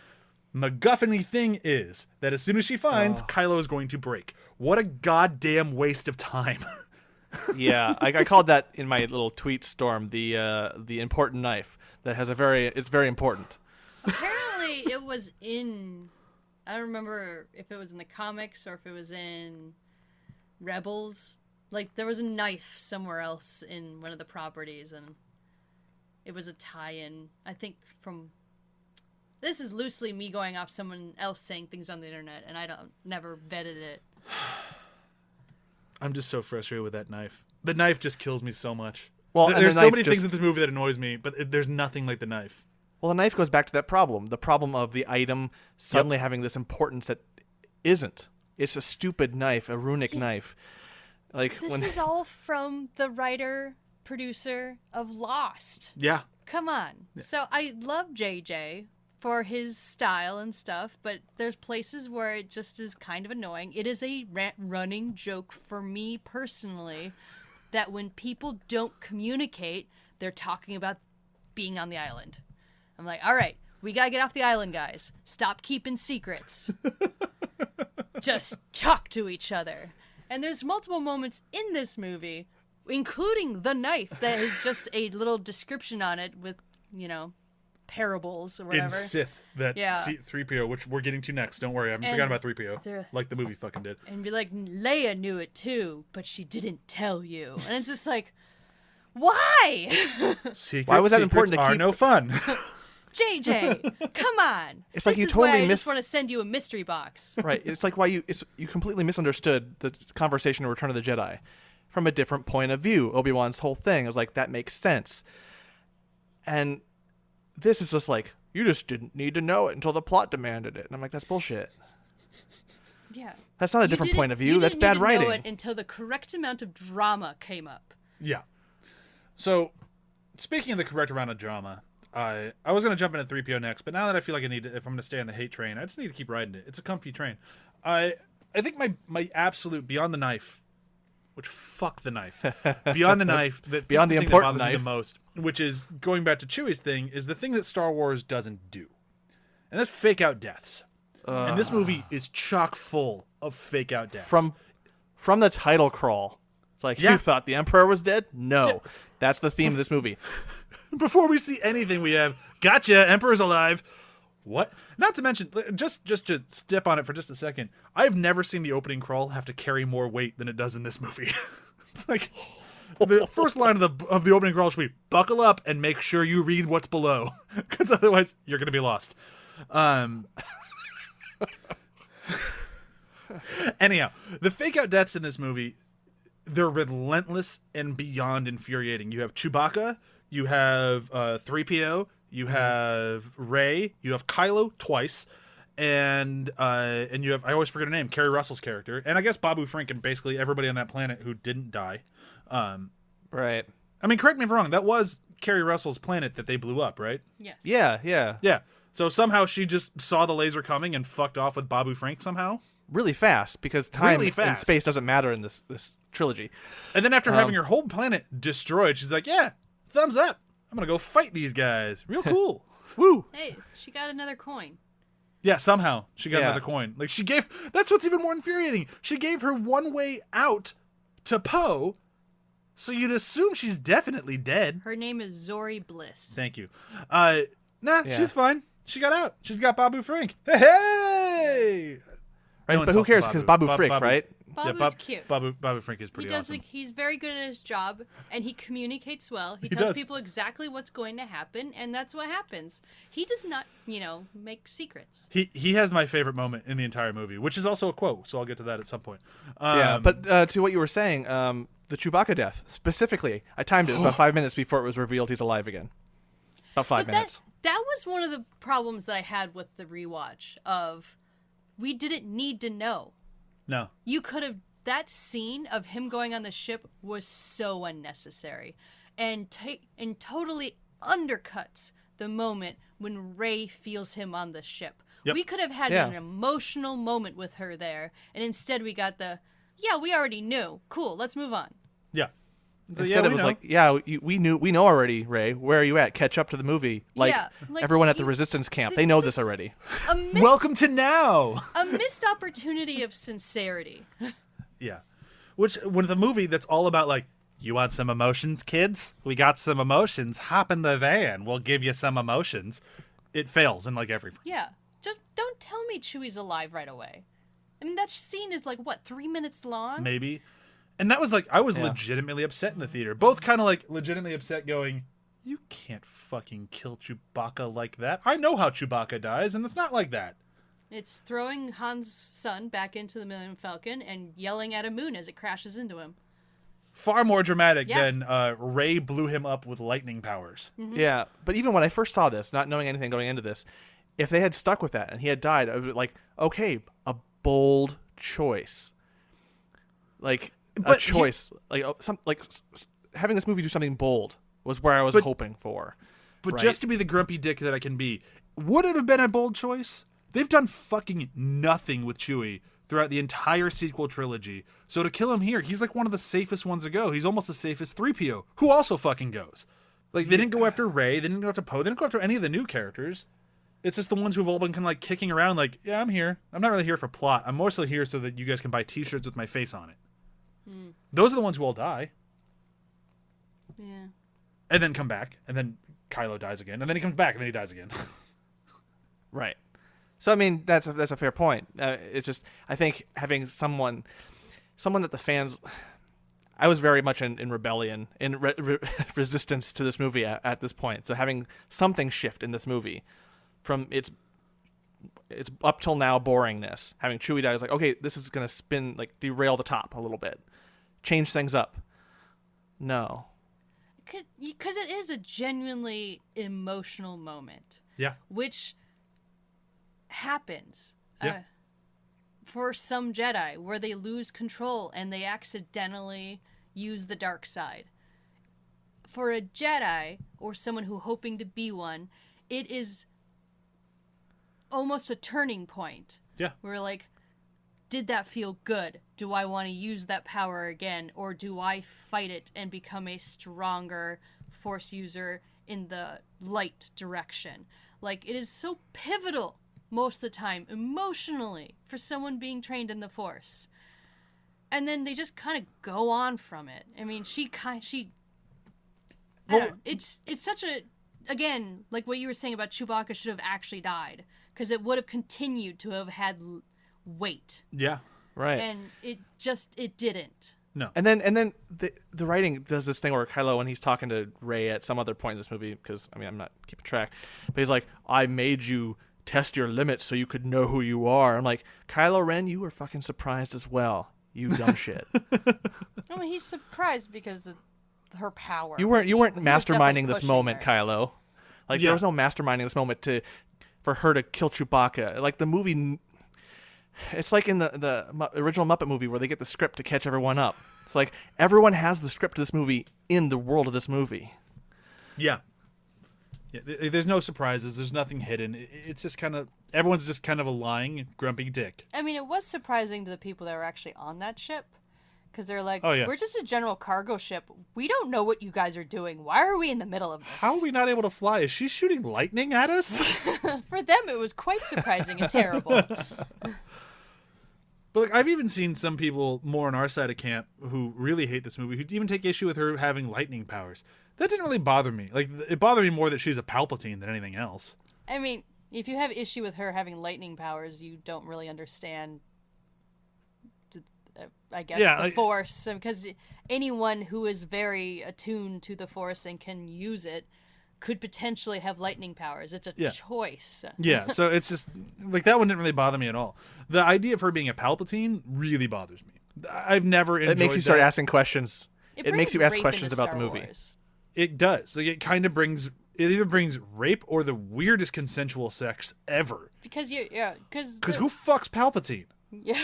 MacGuffin-y thing is that as soon as she finds, Kylo is going to break. What a goddamn waste of time. Yeah, I called that in my little tweet storm the important knife that has it's very important. Apparently, it was in. I don't remember if it was in the comics or if it was in Rebels. Like there was a knife somewhere else in one of the properties, and it was a tie-in. I think from. This is loosely me going off someone else saying things on the internet, and I never vetted it. I'm just so frustrated with that knife. The knife just kills me so much. Well, there's so many things in this movie that annoys me, but there's nothing like the knife. Well, the knife goes back to that problem. The problem of the item suddenly having this importance that isn't. It's a stupid knife, a runic knife. Like this is all from the writer-producer of Lost. Yeah. Come on. Yeah. So I love JJ for his style and stuff, but there's places where it just is kind of annoying. It is a running joke for me personally that when people don't communicate, they're talking about being on the island. I'm like, all right, we gotta get off the island, guys. Stop keeping secrets. Just talk to each other. And there's multiple moments in this movie, including the knife, that is just a little description on it with, parables or whatever. In Sith, that C-3PO, which we're getting to next. Don't worry, I haven't forgotten about 3PO. Like the movie fucking did. And be like, Leia knew it too, but she didn't tell you. And it's just like, why? Why was that important to keep? No fun. JJ, come on. It's like this you is totally why I just want to send you a mystery box. Right. It's like why you completely misunderstood the conversation in Return of the Jedi from a different point of view. Obi-Wan's whole thing. I was like, that makes sense. And this is just like, you just didn't need to know it until the plot demanded it. And I'm like, that's bullshit. Yeah. That's not a different point of view. That's bad writing. You didn't know it until the correct amount of drama came up. Yeah. So, speaking of the correct amount of drama, I was going to jump into 3PO next, but now that I feel like I need to, if I'm going to stay on the hate train, I just need to keep riding it. It's a comfy train. I think my absolute beyond the knife, which fuck the knife, beyond the knife, beyond the important knife, me the most, which is going back to Chewie's thing, is the thing that Star Wars doesn't do, and that's fake out deaths. And this movie is chock full of fake out deaths. From the title crawl, it's like, you thought the Emperor was dead? No, that's the theme of this movie. Before we see anything, we have, gotcha, Emperor's alive. What? Not to mention, just to step on it for just a second, I've never seen the opening crawl have to carry more weight than it does in this movie. It's like, the first line of the opening crawl should be, buckle up and make sure you read what's below, because otherwise you're going to be lost. Anyhow, the fake out deaths in this movie, they're relentless and beyond infuriating. You have Chewbacca, you have 3PO, you have Rey, you have Kylo twice, and you have, I always forget her name, Kerry Russell's character, and I guess Babu Frank and basically everybody on that planet who didn't die. Right. I mean, correct me if I'm wrong, that was Kerry Russell's planet that they blew up, right? Yes. Yeah. So somehow she just saw the laser coming and fucked off with Babu Frank somehow? Really fast, because time and space doesn't matter in this trilogy. And then after having her whole planet destroyed, she's like, yeah, thumbs up. I'm going to go fight these guys. Real cool. Woo. Hey, she got another coin. Yeah, somehow she got another coin. Like that's what's even more infuriating. She gave her one way out to Poe, so you'd assume she's definitely dead. Her name is Zori Bliss. Thank you. She's fine. She got out. She's got Babu Frank. Hey! right? No But who insults to cares? Because Babu Frick, right? Babu's cute. Babu Frick is He pretty does. awesome. He's very good at his job, and he communicates well. He He tells does. people exactly what's going to happen, and that's what happens. He does not, make secrets. He has my favorite moment in the entire movie, which is also a quote, so I'll get to that at some point. Yeah, but to what you were saying, the Chewbacca death specifically, I timed it about 5 minutes before it was revealed he's alive again. About 5 But minutes. that was one of the problems that I had with the rewatch of we didn't need to know. No. You could have that scene of him going on the ship was so unnecessary and totally undercuts the moment when Rey feels him on the ship. Yep. We could have had Yeah. an emotional moment with her there, and instead we got we already knew. Cool, let's move on. Yeah. So, Instead, we it was know. like, we know already, Ray. Where are you at? Catch up to the movie. Like, Yeah, like, everyone at the you- resistance camp, this they know is this already. Welcome to now. A missed opportunity of sincerity. Yeah. Which, with a movie that's all about, like, you want some emotions, kids? We got some emotions. Hop in the van. We'll give you some emotions. It fails in, like, every... Yeah. Just don't tell me Chewie's alive right away. I mean, that scene is like, 3 minutes long? Maybe. And that was, like, I was Yeah. legitimately upset in the theater. Both kind of, like, legitimately upset going, you can't fucking kill Chewbacca like that. I know how Chewbacca dies, and it's not like that. It's throwing Han's son back into the Millennium Falcon and yelling at a moon as it crashes into him. Far more dramatic Yeah. than Rey blew him up with lightning powers. Yeah, but even when I first saw this, not knowing anything going into this, if they had stuck with that and he had died, I would be like, okay, a bold choice. Like, But a choice. Having this movie do something bold was where I was But- hoping for. But Right. just to be the grumpy dick that I can be, would it have been a bold choice? They've done fucking nothing with Chewie throughout the entire sequel trilogy. So to kill him here, he's like one of the safest ones to go. He's almost the safest 3PO, who also fucking goes. Like, they didn't go after Rey, they didn't go after Poe, they didn't go after any of the new characters. It's just the ones who've all been kind of like kicking around like, yeah, I'm here. I'm not really here for plot. I'm mostly here so that you guys can buy t-shirts with my face on it. Those are the ones who all die. Yeah. And then come back. And then Kylo dies again. And then he comes back and then he dies again. Right. So I mean, that's a fair point. It's just I think having someone that the fans, I was very much in rebellion, in resistance to this movie at this point. So having something shift in this movie from its up till now boringness, having Chewie die is like, okay, this is gonna spin, like, derail the top a little bit, change things up. No. Because it is a genuinely emotional moment, Yeah. which happens Yeah. for some Jedi where they lose control and they accidentally use the dark side. For a Jedi or someone who hoping to be one, it is almost a turning point. Yeah. Where like, did that feel good? Do I want to use that power again, or do I fight it and become a stronger Force user in the light direction? Like, it is so pivotal most of the time emotionally for someone being trained in the Force, and then they just kind of go on from it. I mean, it's such a, again, like what you were saying about Chewbacca should have actually died, because it would have continued to have had weight, Yeah. Right. and it didn't. No. And then the writing does this thing where Kylo, when he's talking to Rey at some other point in this movie, because I mean I'm not keeping track, but he's like, I made you test your limits so you could know who you are. I'm like, Kylo Ren, you were fucking surprised as well, you dumb shit. I mean, he's surprised because of her power. You weren't He was masterminding definitely this pushing moment, her. Kylo. Like, Yeah. there was no masterminding this moment for her to kill Chewbacca. Like, the movie, it's like in the original Muppet movie where they get the script to catch everyone up. It's like everyone has the script of this movie in the world of this movie. Yeah. Yeah. There's no surprises. There's nothing hidden. It's just kind of, everyone's just kind of a lying, grumpy dick. I mean, it was surprising to the people that were actually on that ship, because they're like, Oh, yeah. we're just a general cargo ship. We don't know what you guys are doing. Why are we in the middle of this? How are we not able to fly? Is she shooting lightning at us? For them, it was quite surprising and terrible. But like, I've even seen some people more on our side of camp who really hate this movie, who even take issue with her having lightning powers. That didn't really bother me. Like, it bothered me more that she's a Palpatine than anything else. I mean, if you have issue with her having lightning powers, you don't really understand I guess, Yeah, the like- Force, because anyone who is very attuned to the Force and can use it could potentially have lightning powers. It's a Yeah. choice. Yeah, so it's just like that one didn't really bother me at all. The idea of her being a Palpatine really bothers me. I've never enjoyed It makes you start that. asking questions. It makes brings you ask rape questions into about the Star movie. Wars. It does. Like it kind of brings. It either brings rape or the weirdest consensual sex ever. Because Because who fucks Palpatine? Yeah.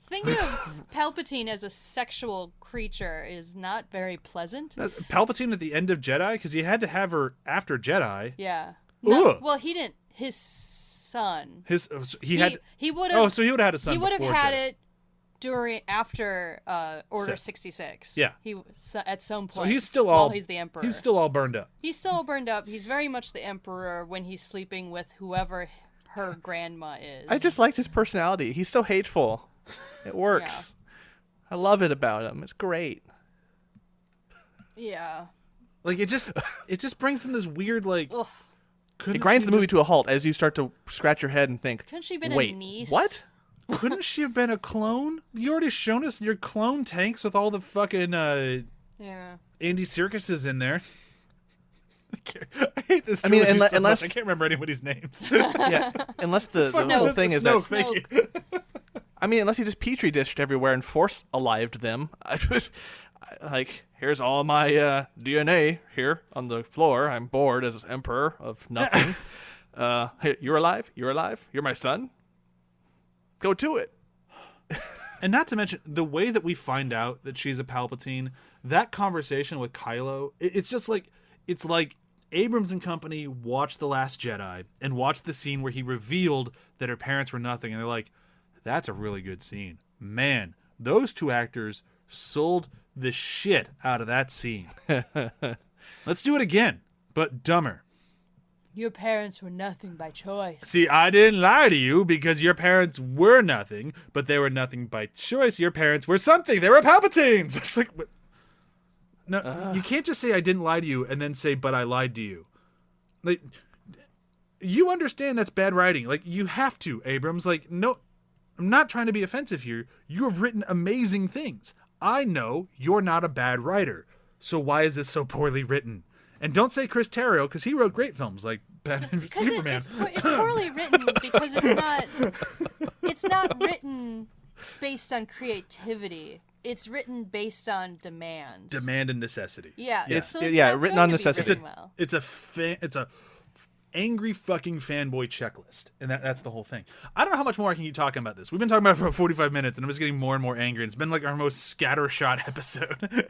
Thinking of Palpatine as a sexual creature is not very pleasant. Palpatine at the end of Jedi, because he had to have her after Jedi. Yeah. Ugh. Well, he didn't. His son. He had. He would have. Oh, so he would have had a son. He would have before had Jedi. it after Order 66. Yeah. At some point. So he's still all. while he's the Emperor. He's still all burned up. He's still burned up. He's very much the Emperor when he's sleeping with whoever her grandma is. I just liked his personality. He's so hateful. It works. I love it about him. It's great. Yeah. Like it just brings in this weird like. Ugh. Couldn't It grinds she the movie just- to a halt as you start to scratch your head and think, Couldn't she have been wait, a niece? what? Couldn't she have been a clone? You already shown us your clone tanks with all the fucking Yeah. Andy Serkises in there. I hate this. I mean, trilogy so unless- much. I can't remember anybody's names. Yeah, unless the Snoke. whole thing is Snoke, that. thank you. I mean, unless he just petri dished everywhere and force alived them. Like, here's all my DNA here on the floor. I'm bored as emperor of nothing. Hey, you're alive. You're alive. You're my son. Go to it. And not to mention the way that we find out that she's a Palpatine. That conversation with Kylo, it's just like it's like Abrams and company watched The Last Jedi and watched the scene where he revealed that her parents were nothing, and they're like, "That's a really good scene, man." Those two actors sold the shit out of that scene. Let's do it again, but dumber. Your parents were nothing by choice. See, I didn't lie to you because your parents were nothing, but they were nothing by choice. Your parents were something. They were Palpatines. It's like, what? No, you can't just say I didn't lie to you and then say, but I lied to you. Like, you understand that's bad writing. Like, you have to, Abrams. Like, no, I'm not trying to be offensive here. You have written amazing things. I know you're not a bad writer. So why is this so poorly written? And don't say Chris Terrio, because he wrote great films like Batman v Superman. It's poorly written because it's not written based on creativity. It's written based on demand. Demand and necessity. Yeah. Yeah. So it's Yeah, not written going on to be necessity. written well. It's a angry fucking fanboy checklist, and that's the whole thing. I don't know how much more I can keep talking about this. We've been talking about it for 45 minutes, and I'm just getting more and more angry. It's been like our most scattershot episode.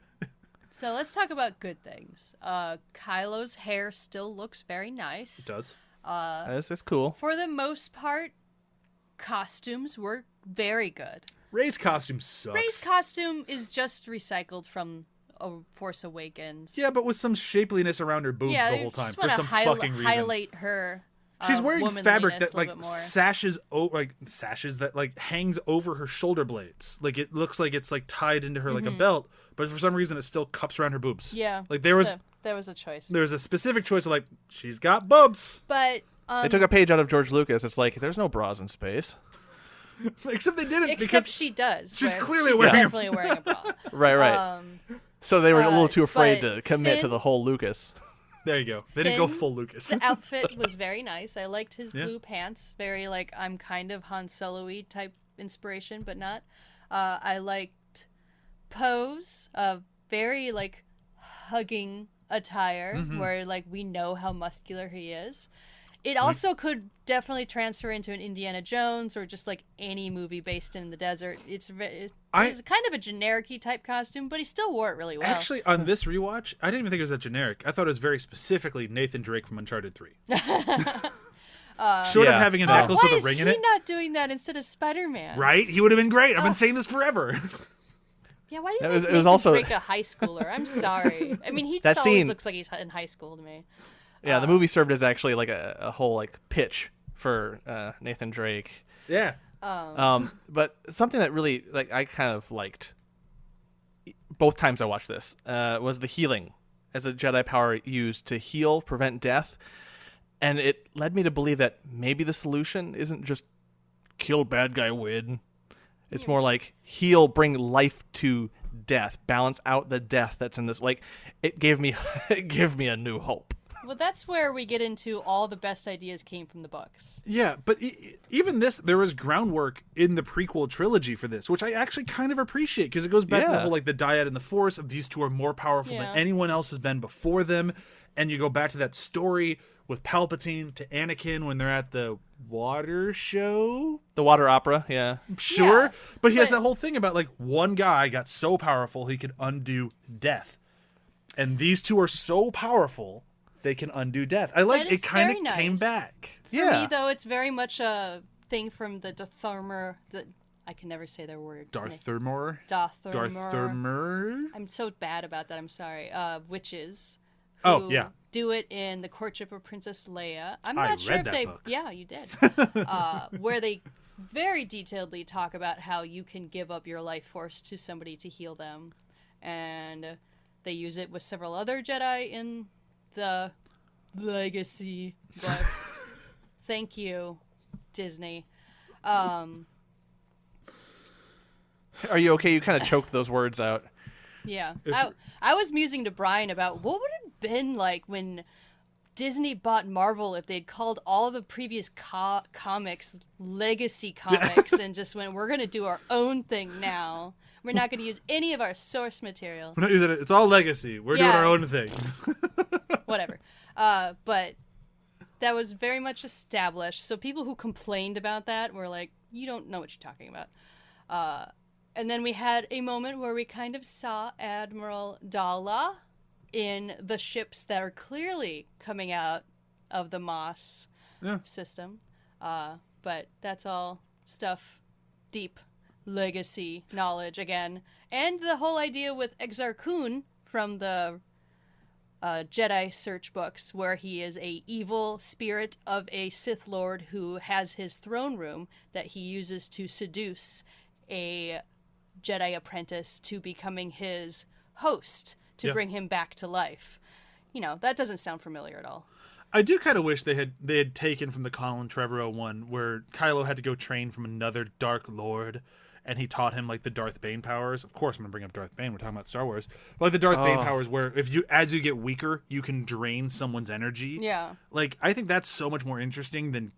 So let's talk about good things. Kylo's hair still looks very nice. It does. It's cool. For the most part, costumes were very good. Rey's costume sucks. Rey's costume is just recycled from Force Awakens. Yeah, but with some shapeliness around her boobs Yeah, the you whole time just for wanna some fucking reason. highlight her. She's wearing fabric that womanliness a like little bit more. sashes that like hangs over her shoulder blades. Like it looks like it's like tied into her Mm-hmm. like a belt, but for some reason it still cups around her boobs. Yeah, Like there was a choice. a specific choice of like she's got boobs. But They took a page out of George Lucas. It's like, there's no bras in space. Except they didn't except because she does. she's right? clearly She's wearing a- definitely wearing a bra. Right. So they were a little too afraid but to commit to Finn- the whole Lucas. there you go. They didn't go Finn, full Lucas. The outfit was very nice. I liked his Yeah. blue pants. Very like I'm kind of Han Solo-y type inspiration, but not. I liked Poe's very like hugging attire Mm-hmm. where like we know how muscular he is. It also could definitely transfer into an Indiana Jones or just like any movie based in the desert. It's kind of a generic-y type costume, but he still wore it really well. Actually, on this rewatch, I didn't even think it was that generic. I thought it was very specifically Nathan Drake from Uncharted 3. Short of Yeah. having a necklace why with is a ring he in it, not doing that instead of Spider-Man? right? He would have been great. I've been saying this forever. Yeah, why do It you was- make it was Nathan also- Drake a high schooler? I'm sorry. I mean, he That always scene- looks like he's in high school to me. Yeah, the movie served as actually like a whole like pitch for Nathan Drake. Yeah. But something that really like I kind of liked both times I watched this was the healing as a Jedi power used to heal, prevent death, and it led me to believe that maybe the solution isn't just kill bad guy win. It's more like heal, bring life to death, balance out the death that's in this. Like, it gave me a new hope. Well, that's where we get into all the best ideas came from the books. Yeah, but even this, there was groundwork in the prequel trilogy for this, which I actually kind of appreciate because it goes back to the whole like the dyad and the Force of these two are more powerful than anyone else has been before them, and you go back to that story with Palpatine to Anakin when they're at the water show. The water opera, yeah. Sure, Yeah, but he has that whole thing about like one guy got so powerful he could undo death, and these two are so powerful they can undo death. I like it. Kind of came back. For me, though, it's very much a thing from the Dathomir. I can never say their word. Darthermor. Dathomir. I'm so bad about that. I'm sorry. Witches. Oh yeah. Do it in the Courtship of Princess Leia. I'm not sure read if that book. Yeah, you did. Where they very detailedly talk about how you can give up your life force to somebody to heal them, and they use it with several other Jedi in the Legacy books. Thank you, Disney. Are you okay? You kind of choked those words out. Yeah. I was musing to Brian about what would it have been like when Disney bought Marvel if they'd called all of the previous comics Legacy comics and just went, we're going to do our own thing now. We're not going to use any of our source material. We're not using it. It's all Legacy. We're doing our own thing. Whatever. But that was very much established. So people who complained about that were like, you don't know what you're talking about. And then we had a moment where we kind of saw Admiral Dala in the ships that are clearly coming out of the Moss system. But that's all stuff, deep Legacy knowledge again. And the whole idea with Exar Kun from the Jedi search books, where he is a evil spirit of a Sith Lord who has his throne room that he uses to seduce a Jedi apprentice to becoming his host to bring him back to life. You know, that doesn't sound familiar at all. I do kind of wish they had taken from the Colin Trevorrow one where Kylo had to go train from another Dark Lord, and he taught him like the Darth Bane powers. Of course, I'm gonna bring up Darth Bane. We're talking about Star Wars, but like the Darth Bane powers, where as you get weaker, you can drain someone's energy. Yeah. Like I think that's so much more interesting than,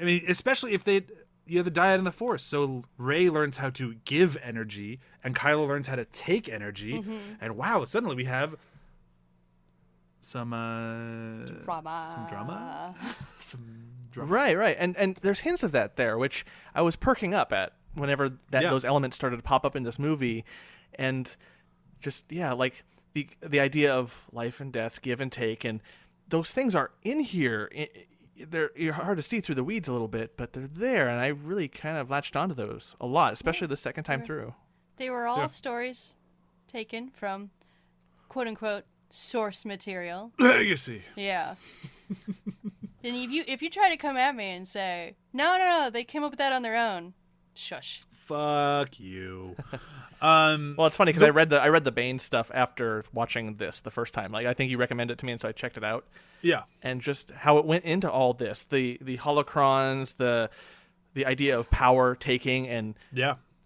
I mean, especially if you have the dyad and the Force. So Rey learns how to give energy, and Kylo learns how to take energy, and wow, suddenly we have some drama. Right. And there's hints of that there, which I was perking up at whenever those elements started to pop up in this movie, and just like the idea of life and death, give and take, and those things are in here. You're hard to see through the weeds a little bit, but they're there, and I really kind of latched onto those a lot, especially the second time through. They were all stories taken from quote unquote source material. Legacy. Yeah. And if you try to come at me and say, no, they came up with that on their own, shush. Fuck you. Well, it's funny because I read the Bane stuff after watching this the first time. Like, I think you recommended it to me, and so I checked it out. Yeah. And just how it went into all this, the holocrons, the idea of power taking, and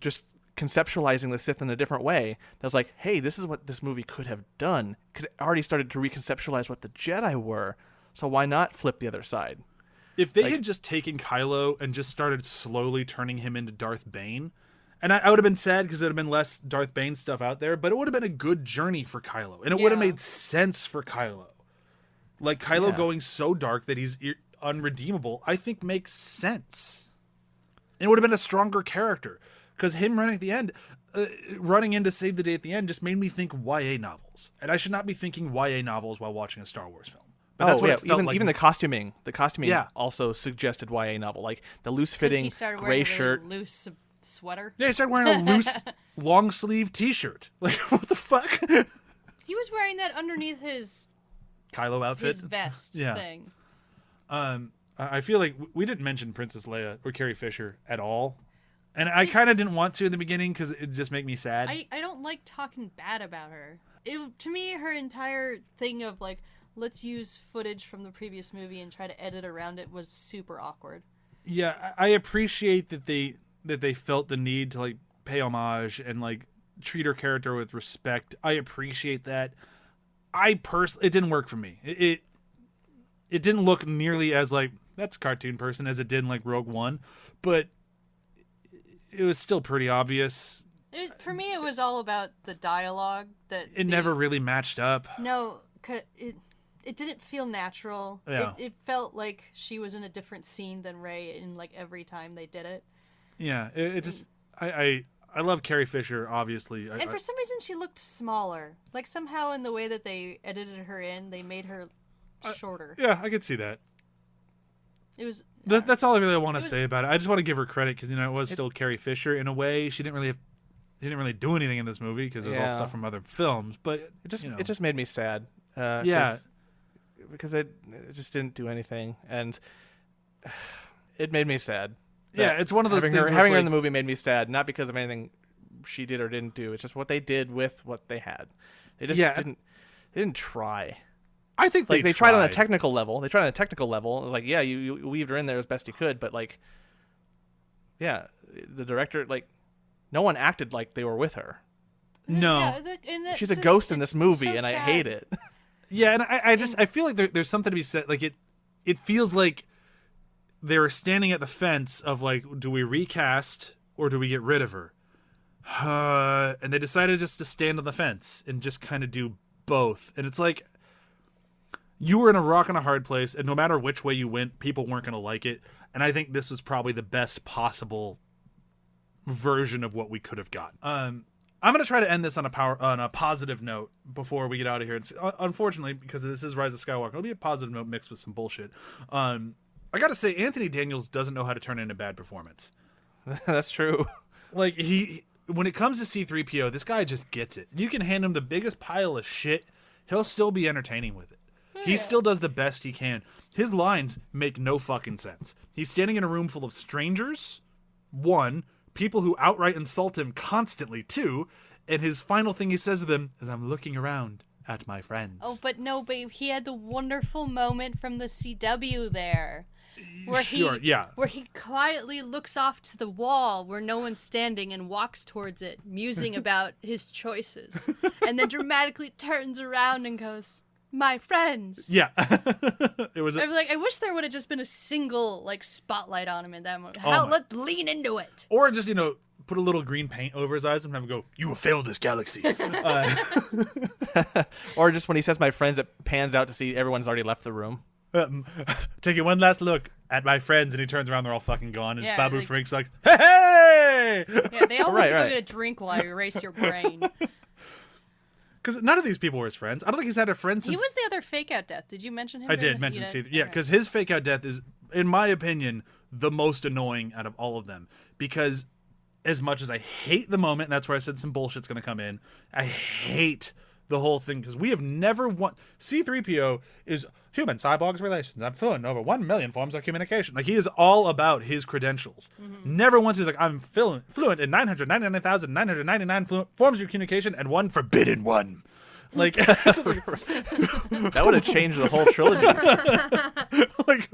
just conceptualizing the Sith in a different way. That was like, hey, this is what this movie could have done, because it already started to reconceptualize what the Jedi were. So why not flip the other side? If they had just taken Kylo and just started slowly turning him into Darth Bane, and I would have been sad because there would have been less Darth Bane stuff out there, but it would have been a good journey for Kylo, and it would have made sense for Kylo. Like, Kylo going so dark that he's unredeemable, I think makes sense. And it would have been a stronger character, because him running at the end, running in to save the day at the end, just made me think YA novels. And I should not be thinking YA novels while watching a Star Wars film. But that's what it felt like. Even the costuming also suggested YA novel, like the loose-fitting gray shirt, loose sweater. Yeah, he started wearing a loose, long-sleeve T-shirt. Like, what the fuck? He was wearing that underneath his Kylo outfit, his vest thing. I feel like we didn't mention Princess Leia or Carrie Fisher at all, and I kind of didn't want to in the beginning because it just make me sad. I don't like talking bad about her. To me, her entire thing of like, let's use footage from the previous movie and try to edit around it was super awkward. Yeah, I appreciate that they that they felt the need to like pay homage and like treat her character with respect. I appreciate that. It didn't work for me. It didn't look nearly as like that's a cartoon person as it did in like Rogue One, but it was still pretty obvious. For me, it was all about the dialogue that It never really matched up. No, it didn't feel natural. Yeah. It felt like she was in a different scene than Rey in like every time they did it. Yeah, it just I love Carrie Fisher, obviously. And for some reason, she looked smaller. Like somehow in the way that they edited her in, they made her shorter. Yeah, I could see that. It was. That's all I really want to say about it. I just want to give her credit because it was still Carrie Fisher in a way. She didn't really do anything in this movie because it was all stuff from other films. But it just made me sad. Because it just didn't do anything, and it made me sad. Yeah, it's one of those things. Having her in the movie made me sad, not because of anything she did or didn't do. It's just what they did with what they had. They just didn't try. I think they tried on a technical level. It was like, yeah, you weaved her in there as best you could, but like, yeah, the director, like, no one acted like they were with her. No, she's a ghost in this movie, and sad. I hate it. Yeah, and I feel like there's something to be said. Like it feels like they were standing at the fence of like, do we recast or do we get rid of her? And they decided just to stand on the fence and just kind of do both. And it's like, you were in a rock and a hard place, and no matter which way you went, people weren't going to like it. And I think this was probably the best possible version of what we could have gotten. I'm going to try to end this on a positive note before we get out of here. It's, unfortunately, because this is Rise of Skywalker, it'll be a positive note mixed with some bullshit. I got to say, Anthony Daniels doesn't know how to turn in a bad performance. That's true. Like, when it comes to C-3PO, this guy just gets it. You can hand him the biggest pile of shit, he'll still be entertaining with it. He still does the best he can. His lines make no fucking sense. He's standing in a room full of strangers, one, people who outright insult him constantly, two, and his final thing he says to them is, I'm looking around at my friends. Oh, but he had the wonderful moment from the CW there. Where he quietly looks off to the wall where no one's standing and walks towards it, musing about his choices. And then dramatically turns around and goes, my friends. Yeah. It was. I'm like, I wish there would have just been a single like spotlight on him in that moment. Let's lean into it. Or just put a little green paint over his eyes and have him go, "You have failed this galaxy." Or just when he says "my friends," it pans out to see everyone's already left the room. Taking one last look at my friends, and he turns around, they're all fucking gone. And Babu like, Frick's like, "Hey!" Yeah, they all went to go get a drink while I erase your brain. Because none of these people were his friends. I don't think he's had a friend since... He was the other fake-out death. Did you mention him? I did mention Steve. Yeah, because his fake-out death is, in my opinion, the most annoying out of all of them. Because as much as I hate the moment, and that's where I said some bullshit's going to come in, I hate the whole thing. Because we have never... C-3PO is human cyborgs relations. I'm fluent in over 1 million forms of communication. Like, he is all about his credentials. Mm-hmm. Never once he's like, I'm fluent in 999,999 forms of communication and one forbidden one. Like, that would have changed the whole trilogy. Like,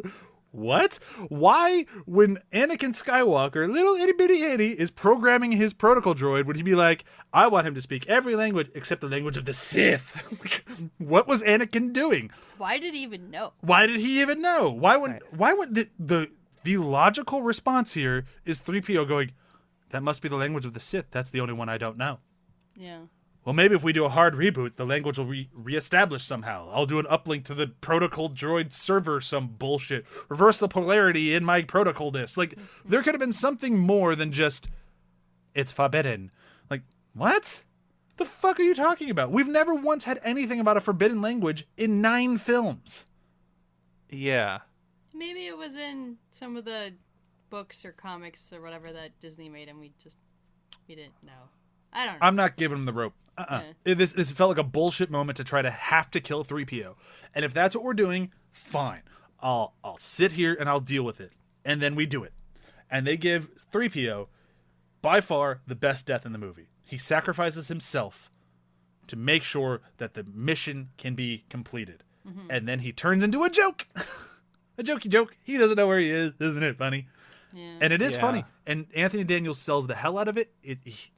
what? Why, when Anakin Skywalker, little itty bitty Annie, is programming his protocol droid, would he be like, I want him to speak every language except the language of the Sith? What was Anakin doing? Why did he even know? Why would the logical response here is 3PO going, that must be the language of the Sith. That's the only one I don't know. Yeah. Well, maybe if we do a hard reboot, the language will reestablish somehow. I'll do an uplink to the protocol droid server, some bullshit. Reverse the polarity in my protocol disk. Like, there could have been something more than just, it's forbidden. Like, what? The fuck are you talking about? We've never once had anything about a forbidden language in 9 films. Yeah. Maybe it was in some of the books or comics or whatever that Disney made and we didn't know. I don't know. I'm not giving him the rope. This felt like a bullshit moment to try to have to kill 3PO. And if that's what we're doing, fine. I'll sit here and I'll deal with it. And then we do it. And they give 3PO by far the best death in the movie. He sacrifices himself to make sure that the mission can be completed. Mm-hmm. And then he turns into a joke. A jokey joke. He doesn't know where he is. Isn't it funny? Yeah. And it is funny. and Anthony Daniels sells the hell out of it.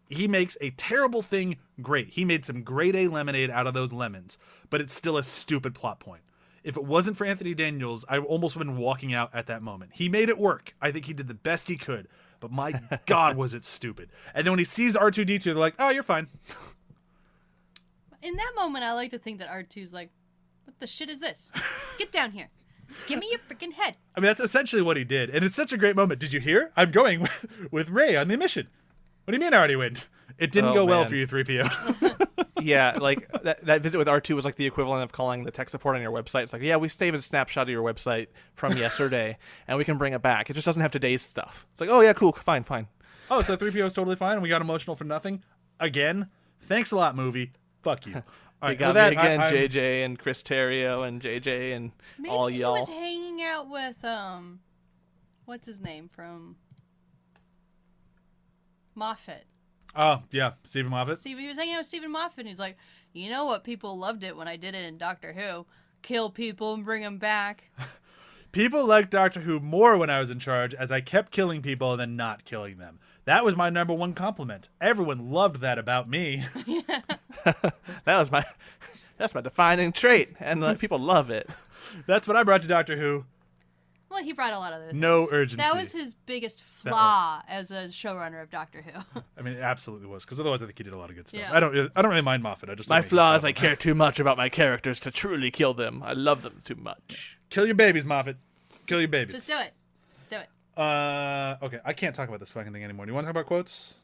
He makes a terrible thing great. He made some grade A lemonade out of those lemons, but it's still a stupid plot point. If it wasn't for Anthony Daniels, I almost would have been walking out at that moment. He made it work. I think he did the best he could, but my God, was it stupid. And then when he sees R2-D2, they're like, oh, you're fine. In that moment, I like to think that R2's like, what the shit is this? Get down here. Give me your freaking head. I mean, that's essentially what he did. And it's such a great moment. Did you hear? I'm going with Ray on the mission. What do you mean I already went? It didn't go well for you, 3PO. Yeah, like that visit with R2 was like the equivalent of calling the tech support on your website. It's like, yeah, we saved a snapshot of your website from yesterday, and we can bring it back. It just doesn't have today's stuff. It's like, oh, yeah, cool, fine. Oh, so 3PO is totally fine and we got emotional for nothing? Again? Thanks a lot, movie. Fuck you. All They right, got with me that, again, I'm- JJ and Chris Terrio and JJ and Maybe all he y'all. was hanging out with, what's his name from Moffat. Oh, yeah, Stephen Moffat. See, he was hanging out with Stephen Moffat, and he's like, you know what? People loved it when I did it in Doctor Who. Kill people and bring them back. People liked Doctor Who more when I was in charge, as I kept killing people and then not killing them. That was my number one compliment. Everyone loved that about me. That's my defining trait, and people love it. That's what I brought to Doctor Who. Well, he brought a lot of the No urgency. That was his biggest flaw as a showrunner of Doctor Who. I mean, it absolutely was, because otherwise I think he did a lot of good stuff. Yeah. I don't really mind Moffat. I just My don't think he flaw is thought I of care too much about my characters to truly kill them. I love them too much. Kill your babies, Moffat. Kill your babies. Just do it. Do it. Okay, I can't talk about this fucking thing anymore. Do you want to talk about quotes?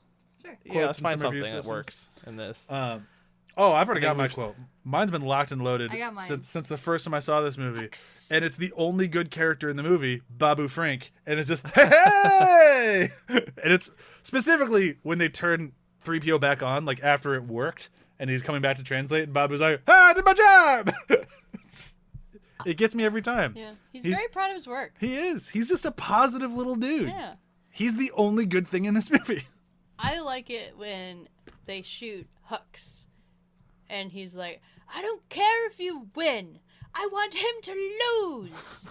Sure. Yeah, Quotes let's and find some review something that systems? works in this. Oh, I've already I got think my we've- quote. Mine's been locked and loaded I got mine. since the first time I saw this movie. And it's the only good character in the movie, Babu Frank. And it's just, hey! And it's specifically when they turn 3PO back on, like after it worked, and he's coming back to translate, and Babu's like, I did my job! It gets me every time. Yeah. He's very proud of his work. He is. He's just a positive little dude. Yeah. He's the only good thing in this movie. I like it when they shoot Hux and he's like, I don't care if you win. I want him to lose.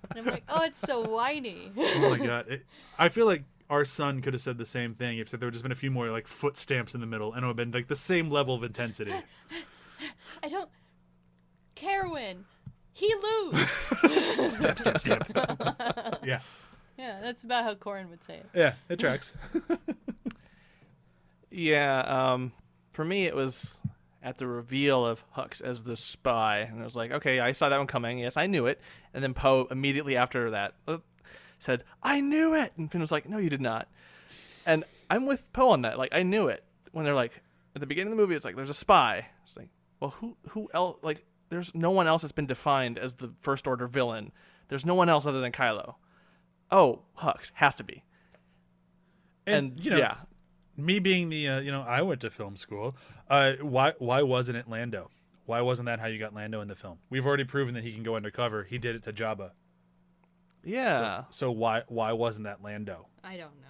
And I'm like, oh, it's so whiny. Oh my god. I feel like our son could have said the same thing, except there would just been a few more like foot stamps in the middle, and it would have been like the same level of intensity. I don't care when he lose. Step, step, step. Yeah. Yeah, that's about how Corin would say it. Yeah, it tracks. Yeah, for me it was at the reveal of Hux as the spy, and I was like, okay, I saw that one coming. Yes, I knew it. And then Poe immediately after that said, I knew it. And Finn was like, no, you did not. And I'm with Poe on that. Like, I knew it. When they're like, at the beginning of the movie, it's like, there's a spy. It's like, well, who else? Like, there's no one else that's been defined as the First Order villain. There's no one else other than Kylo. Oh, Hux has to be. And you know, yeah. me being the I went to film school. Why wasn't it Lando? Why wasn't that how you got Lando in the film? We've already proven that he can go undercover. He did it to Jabba. Yeah. So why wasn't that Lando? I don't know.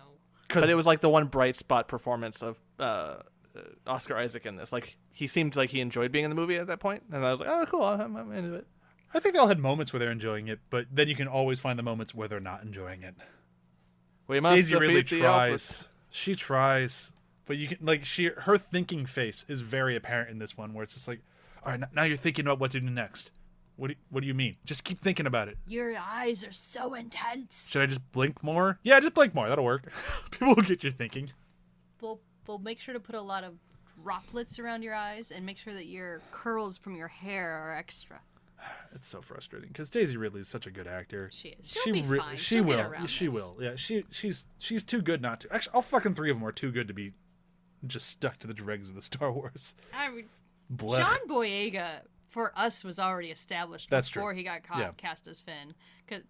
But it was like the one bright spot performance of Oscar Isaac in this. Like, he seemed like he enjoyed being in the movie at that point, and I was like, oh, cool, I'm into it. I think they all had moments where they're enjoying it, but then you can always find the moments where they're not enjoying it. We must Daisy really defeat the tries. She tries, but you can her thinking face is very apparent in this one, where it's just like, all right, now you're thinking about what to do next. What do you mean? Just keep thinking about it. Your eyes are so intense. Should I just blink more? Yeah, just blink more. That'll work. People will get you thinking. We'll make sure to put a lot of droplets around your eyes and make sure that your curls from your hair are extra. It's so frustrating because Daisy Ridley is such a good actor. She is. She'll be fine. She She'll get will. around She this. will. Yeah, she's too good not to. Actually, all fucking three of them are too good to be just stuck to the dregs of the Star Wars. I mean, Blech. John Boyega for us was already established That's before true. he got Yeah. cast as Finn. 'Cause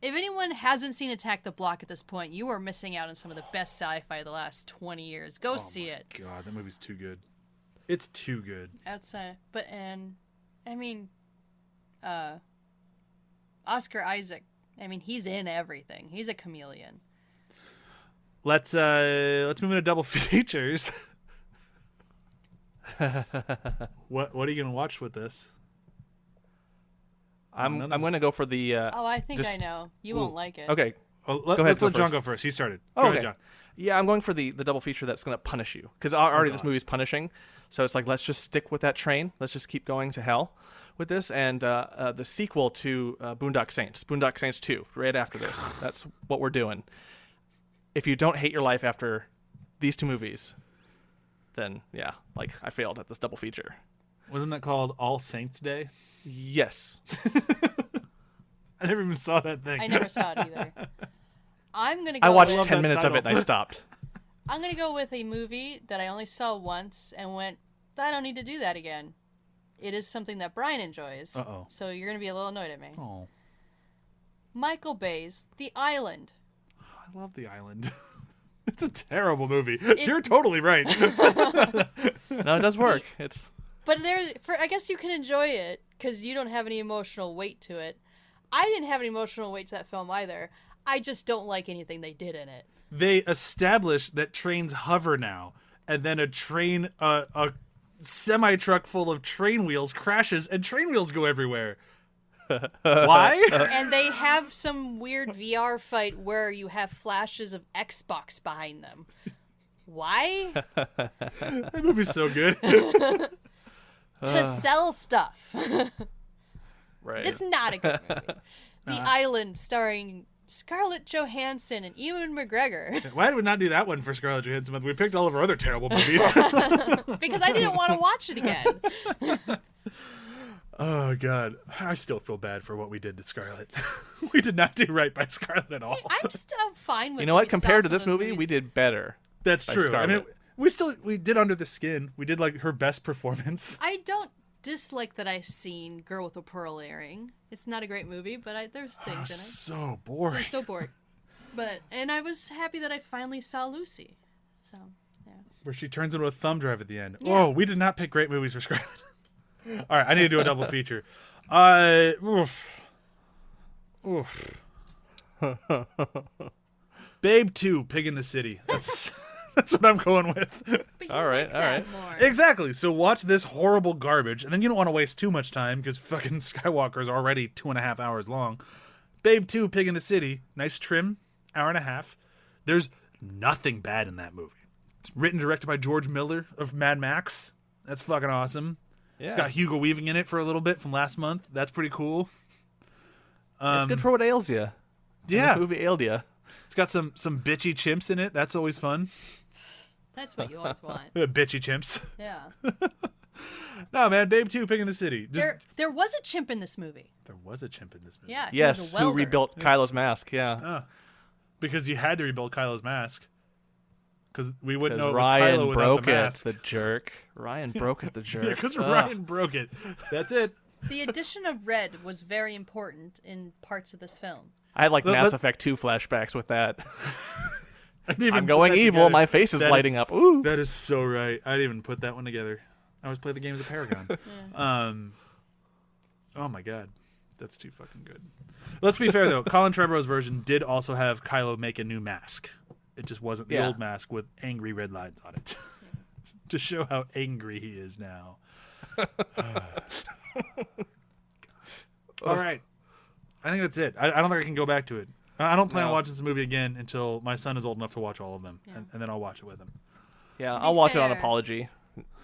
if anyone hasn't seen Attack the Block at this point, you are missing out on some of the best sci-fi of the last 20 years. Go see it. God, that movie's too good. It's too good. Outside, Oscar Isaac. I mean, he's in everything. He's a chameleon. Let's move into double features. What are you gonna watch with this? I'm None of going to go for the. Oh, I think Just- I know. You won't like it. Okay, Oh, Go ahead, let's go let John first. go first. He started. Oh, Go okay. ahead, John. Yeah, I'm going for the double feature that's going to punish you. Because already this God. movie's punishing. So it's like, let's just stick with that train. Let's just keep going to hell with this. And the sequel to Boondock Saints, Boondock Saints 2, right after this. That's what we're doing. If you don't hate your life after these two movies, then, yeah, like, I failed at this double feature. Wasn't that called All Saints Day? Yes. I never even saw that thing. I never saw it either. I'm gonna go. I watched with, 10 minutes of it title. and I stopped. I'm gonna go with a movie that I only saw once and went. I don't need to do that again. It is something that Brian enjoys. Uh-oh. So you're gonna be a little annoyed at me. Oh, Michael Bay's The Island. I love The Island. It's a terrible movie. You're totally right. No, it does work. It's But I guess you can enjoy it because you don't have any emotional weight to it. I didn't have any emotional weight to that film either. I just don't like anything they did in it. They established that trains hover now, and then a semi-truck full of train wheels crashes, and train wheels go everywhere. Why? And they have some weird VR fight where you have flashes of Xbox behind them. Why? That movie's so good. To sell stuff. right. It's not a good movie. The Island, starring Scarlett Johansson and Ewan McGregor. Why did we not do that one for Scarlett Johansson Month? We picked all of our other terrible movies. Because I didn't want to watch it again. Oh, God. I still feel bad for what we did to Scarlett. We did not do right by Scarlett at all. I'm still fine with You know what? we saw Compared to some of this those movie, movies. we did better. That's by true. I mean, Scarlett. we did Under the Skin. We did, like, her best performance. I don't dislike that I've seen Girl with a Pearl Earring. It's not a great movie, but there's things in it. So boring. It's so boring. And I was happy that I finally saw Lucy. So, yeah. Where she turns into a thumb drive at the end. Yeah. Whoa, we did not pick great movies for Scarlett. All right, I need to do a double feature. Oof. Babe 2, Pig in the City. That's what I'm going with. But you All right, like all that right. more. Exactly. So watch this horrible garbage, and then you don't want to waste too much time because fucking Skywalker is already 2.5 hours long. Babe 2, Pig in the City. Nice trim, hour and a half. There's nothing bad in that movie. It's written and directed by George Miller of Mad Max. That's fucking awesome. Yeah. It's got Hugo Weaving in it for a little bit from last month. That's pretty cool. It's good for what ails you. Yeah. The movie ailed you. It's got some bitchy chimps in it. That's always fun. That's what you always want. Bitchy chimps. Yeah. No, man. Babe 2, Pig in the City. Just, There was a chimp in this movie. there was a chimp in this movie. Yeah. he was Yes, a who welder. rebuilt Kylo's mask, yeah. Oh. Because you had to rebuild Kylo's mask. Because we wouldn't know Because it was Ryan Kylo without broke the it, mask. the jerk. Ryan broke it, the jerk. Yeah, because Ugh. Ryan broke it. That's it. The addition of red was very important in parts of this film. I had like Let- Mass let- Effect 2 flashbacks with that. I didn't even I'm put going that evil, together. my face is That lighting up. Ooh. That is so right. I didn't even put that one together. I always play the games of Paragon. Oh my god. That's too fucking good. Let's be fair though. Colin Trevorrow's version did also have Kylo make a new mask. It just wasn't the Yeah. old mask with angry red lines on it. To show how angry he is now. All right. I think that's it. I don't think I can go back to it. I don't plan on No. watching this movie again until my son is old enough to watch all of them, Yeah. and then I'll watch it with him. Yeah, To be I'll watch it on fair- apology.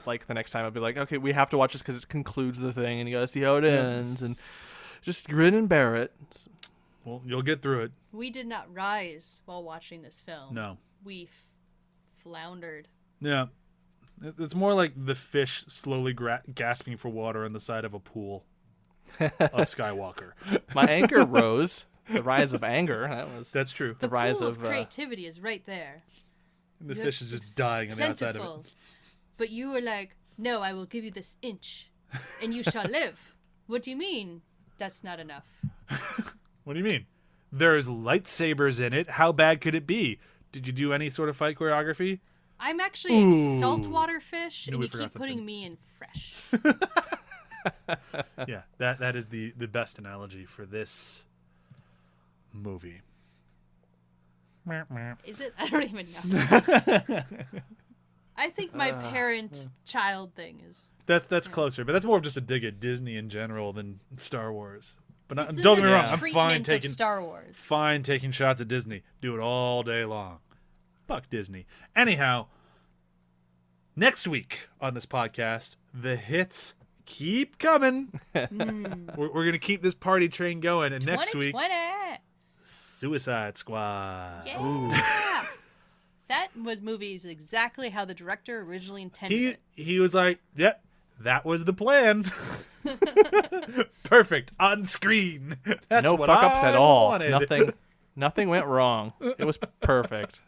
Like the next time I'll be like, okay, we have to watch this because it concludes the thing and you got to see how it ends and just grin and bear it. Well, you'll get through it. We did not rise while watching this film. No. We floundered. Yeah. It's more like the fish slowly gasping for water on the side of a pool of Skywalker. My anger rose. The rise of anger. That was That's true. The rise pool of, of creativity is right there. The You fish have- is just it's dying on the outside of plentiful. it. But you were like, no, I will give you this inch, and you shall live. What do you mean? That's not enough. What do you mean? There's lightsabers in it. How bad could it be? Did you do any sort of fight choreography? I'm actually a Ooh. saltwater fish, Knew and we you forgot keep putting something. me in fresh. Yeah, that is the best analogy for this movie. Is it? I don't even know. I think my parent-child thing is. That's closer, but that's more of just a dig at Disney in general than Star Wars. But This don't get me isn't wrong, a I'm treatment of Star Wars. fine taking shots at Disney. Do it all day long. Fuck Disney. Anyhow, next week on this podcast, the hits keep coming. We're going to keep this party train going. And next week, 2020. Suicide Squad. Yeah. That was movies exactly how the director originally intended it. He was like, yep, that was the plan. Perfect. On screen. That's No what fuck ups I at all. wanted. Nothing went wrong. It was perfect.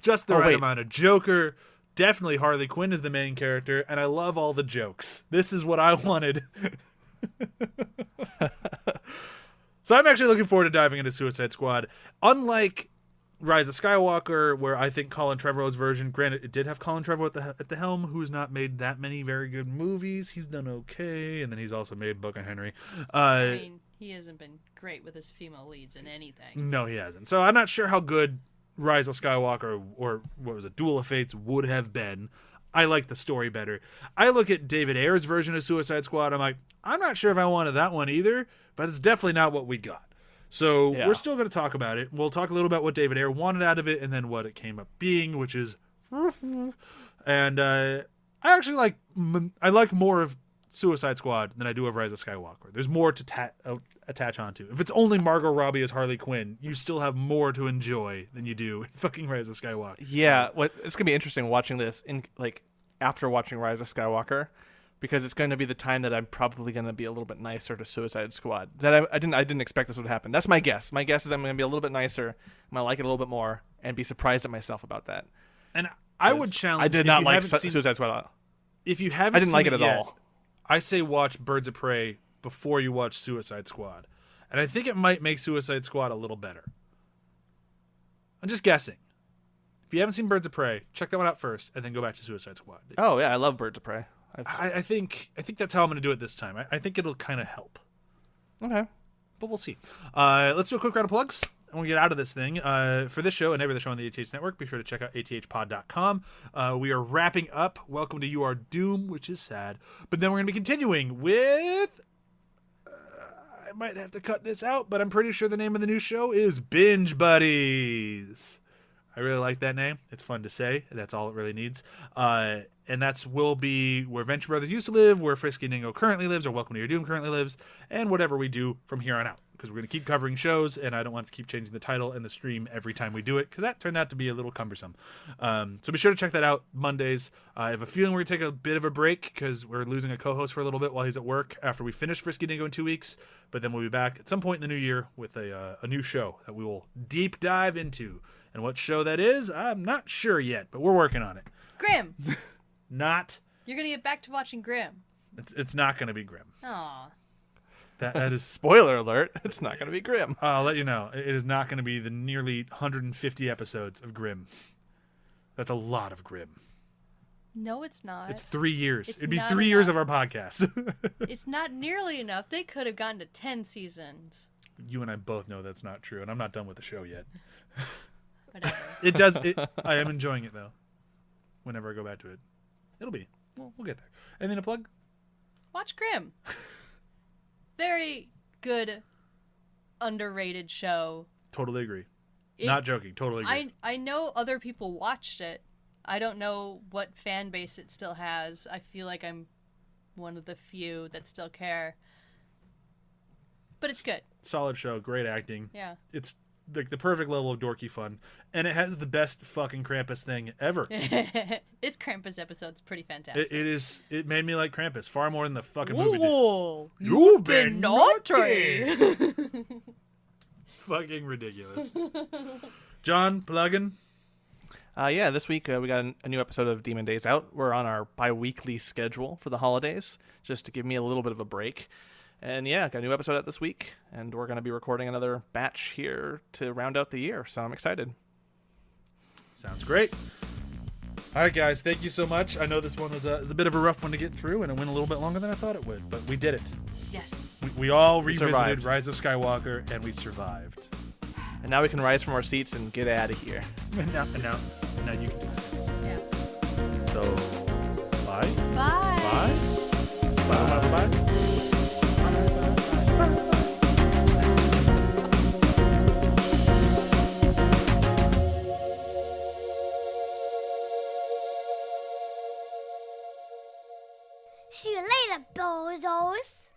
Just the Oh, right wait. amount of Joker. Definitely Harley Quinn is the main character, and I love all the jokes. This is what I wanted. So I'm actually looking forward to diving into Suicide Squad. Unlike Rise of Skywalker, where I think Colin Trevorrow's version, granted, it did have Colin Trevorrow at the helm, who's not made that many very good movies. He's done okay, and then he's also made Book of Henry. I mean, he hasn't been great with his female leads in anything. No, he hasn't. So I'm not sure how good Rise of Skywalker or what was it, Duel of Fates would have been. I like the story better. I look at David Ayer's version of Suicide Squad. I'm like, I'm not sure if I wanted that one either, but it's definitely not what we got. So Yeah. we're still going to talk about it. We'll talk a little about what David Ayer wanted out of it and then what it came up being, which is... And I actually like more of Suicide Squad than I do of Rise of Skywalker. There's more to attach onto. If it's only Margot Robbie as Harley Quinn, you still have more to enjoy than you do in fucking Rise of Skywalker. Yeah, it's gonna be interesting watching this after watching Rise of Skywalker, because it's going to be the time that I'm probably going to be a little bit nicer to Suicide Squad. That I didn't expect this would happen. That's my guess. My guess is I'm going to be a little bit nicer. I'm going to like it a little bit more and be surprised at myself about that. And I would challenge... I did if not you like haven't seen- Suicide Squad. If you haven't I didn't seen like it at yet, all. I say watch Birds of Prey before you watch Suicide Squad. And I think it might make Suicide Squad a little better. I'm just guessing. If you haven't seen Birds of Prey, check that one out first, and then go back to Suicide Squad. Oh yeah, I love Birds of Prey. I think that's how I'm going to do it this time. I think it'll kind of help. Okay. But we'll see. Let's do a quick round of plugs, and we'll get out of this thing. For this show and every other show on the ATH Network, be sure to check out athpod.com. We are wrapping up Welcome to You Are Doom, which is sad. But then we're going to be continuing with... I might have to cut this out, but I'm pretty sure the name of the new show is Binge Buddies. I really like that name. It's fun to say. That's all it really needs. And will be where Venture Brothers used to live, where Frisky Dingo currently lives, or Welcome to Your Doom currently lives, and whatever we do from here on out. Because we're going to keep covering shows, and I don't want to keep changing the title and the stream every time we do it, because that turned out to be a little cumbersome. So be sure to check that out Mondays. I have a feeling we're going to take a bit of a break, because we're losing a co-host for a little bit while he's at work after we finish Frisky Dingo in 2 weeks. But then we'll be back at some point in the new year with a new show that we will deep dive into. And what show that is, I'm not sure yet, but we're working on it. Grimm. Not. You're going to get back to watching Grimm. It's not going to be Grimm. Aw. That is. Spoiler alert: it's not going to be Grimm. I'll let you know. It is not going to be the nearly 150 episodes of Grimm. That's a lot of Grimm. No, it's not. It's 3 years. It's It'd be not 3 years enough. of our podcast. It's not nearly enough. They could have gone to 10 seasons. You and I both know that's not true, and I'm not done with the show yet. Whatever. It does. I am enjoying it though. Whenever I go back to it, it'll be. We'll get there. And then a plug. Watch Grimm. Very good, underrated show. Totally agree. It- Not joking. Totally agree. I know other people watched it. I don't know what fan base it still has. I feel like I'm one of the few that still care. But it's good. Solid show. Great acting. Yeah. It's like the perfect level of dorky fun, and it has the best fucking Krampus thing ever. Its Krampus episode's pretty fantastic. It is. It made me like Krampus far more than the fucking movie did. Whoa, You've been naughty. Fucking ridiculous. John, plugging. Yeah, this week we got a new episode of Demon Days out. We're on our bi-weekly schedule for the holidays, just to give me a little bit of a break. And yeah, got a new episode out this week, and we're going to be recording another batch here to round out the year, so I'm excited. Sounds great. All right, guys, thank you so much. I know this one was a bit of a rough one to get through, and it went a little bit longer than I thought it would, but we did it. Yes. We all We revisited survived. Rise of Skywalker, and we survived. And now we can rise from our seats and get out of here. And now you can do this. Yeah. So, bye. Bye. Bye. Bye. Bye. Bye. Bye. Bye. Bye. See you later, bozos.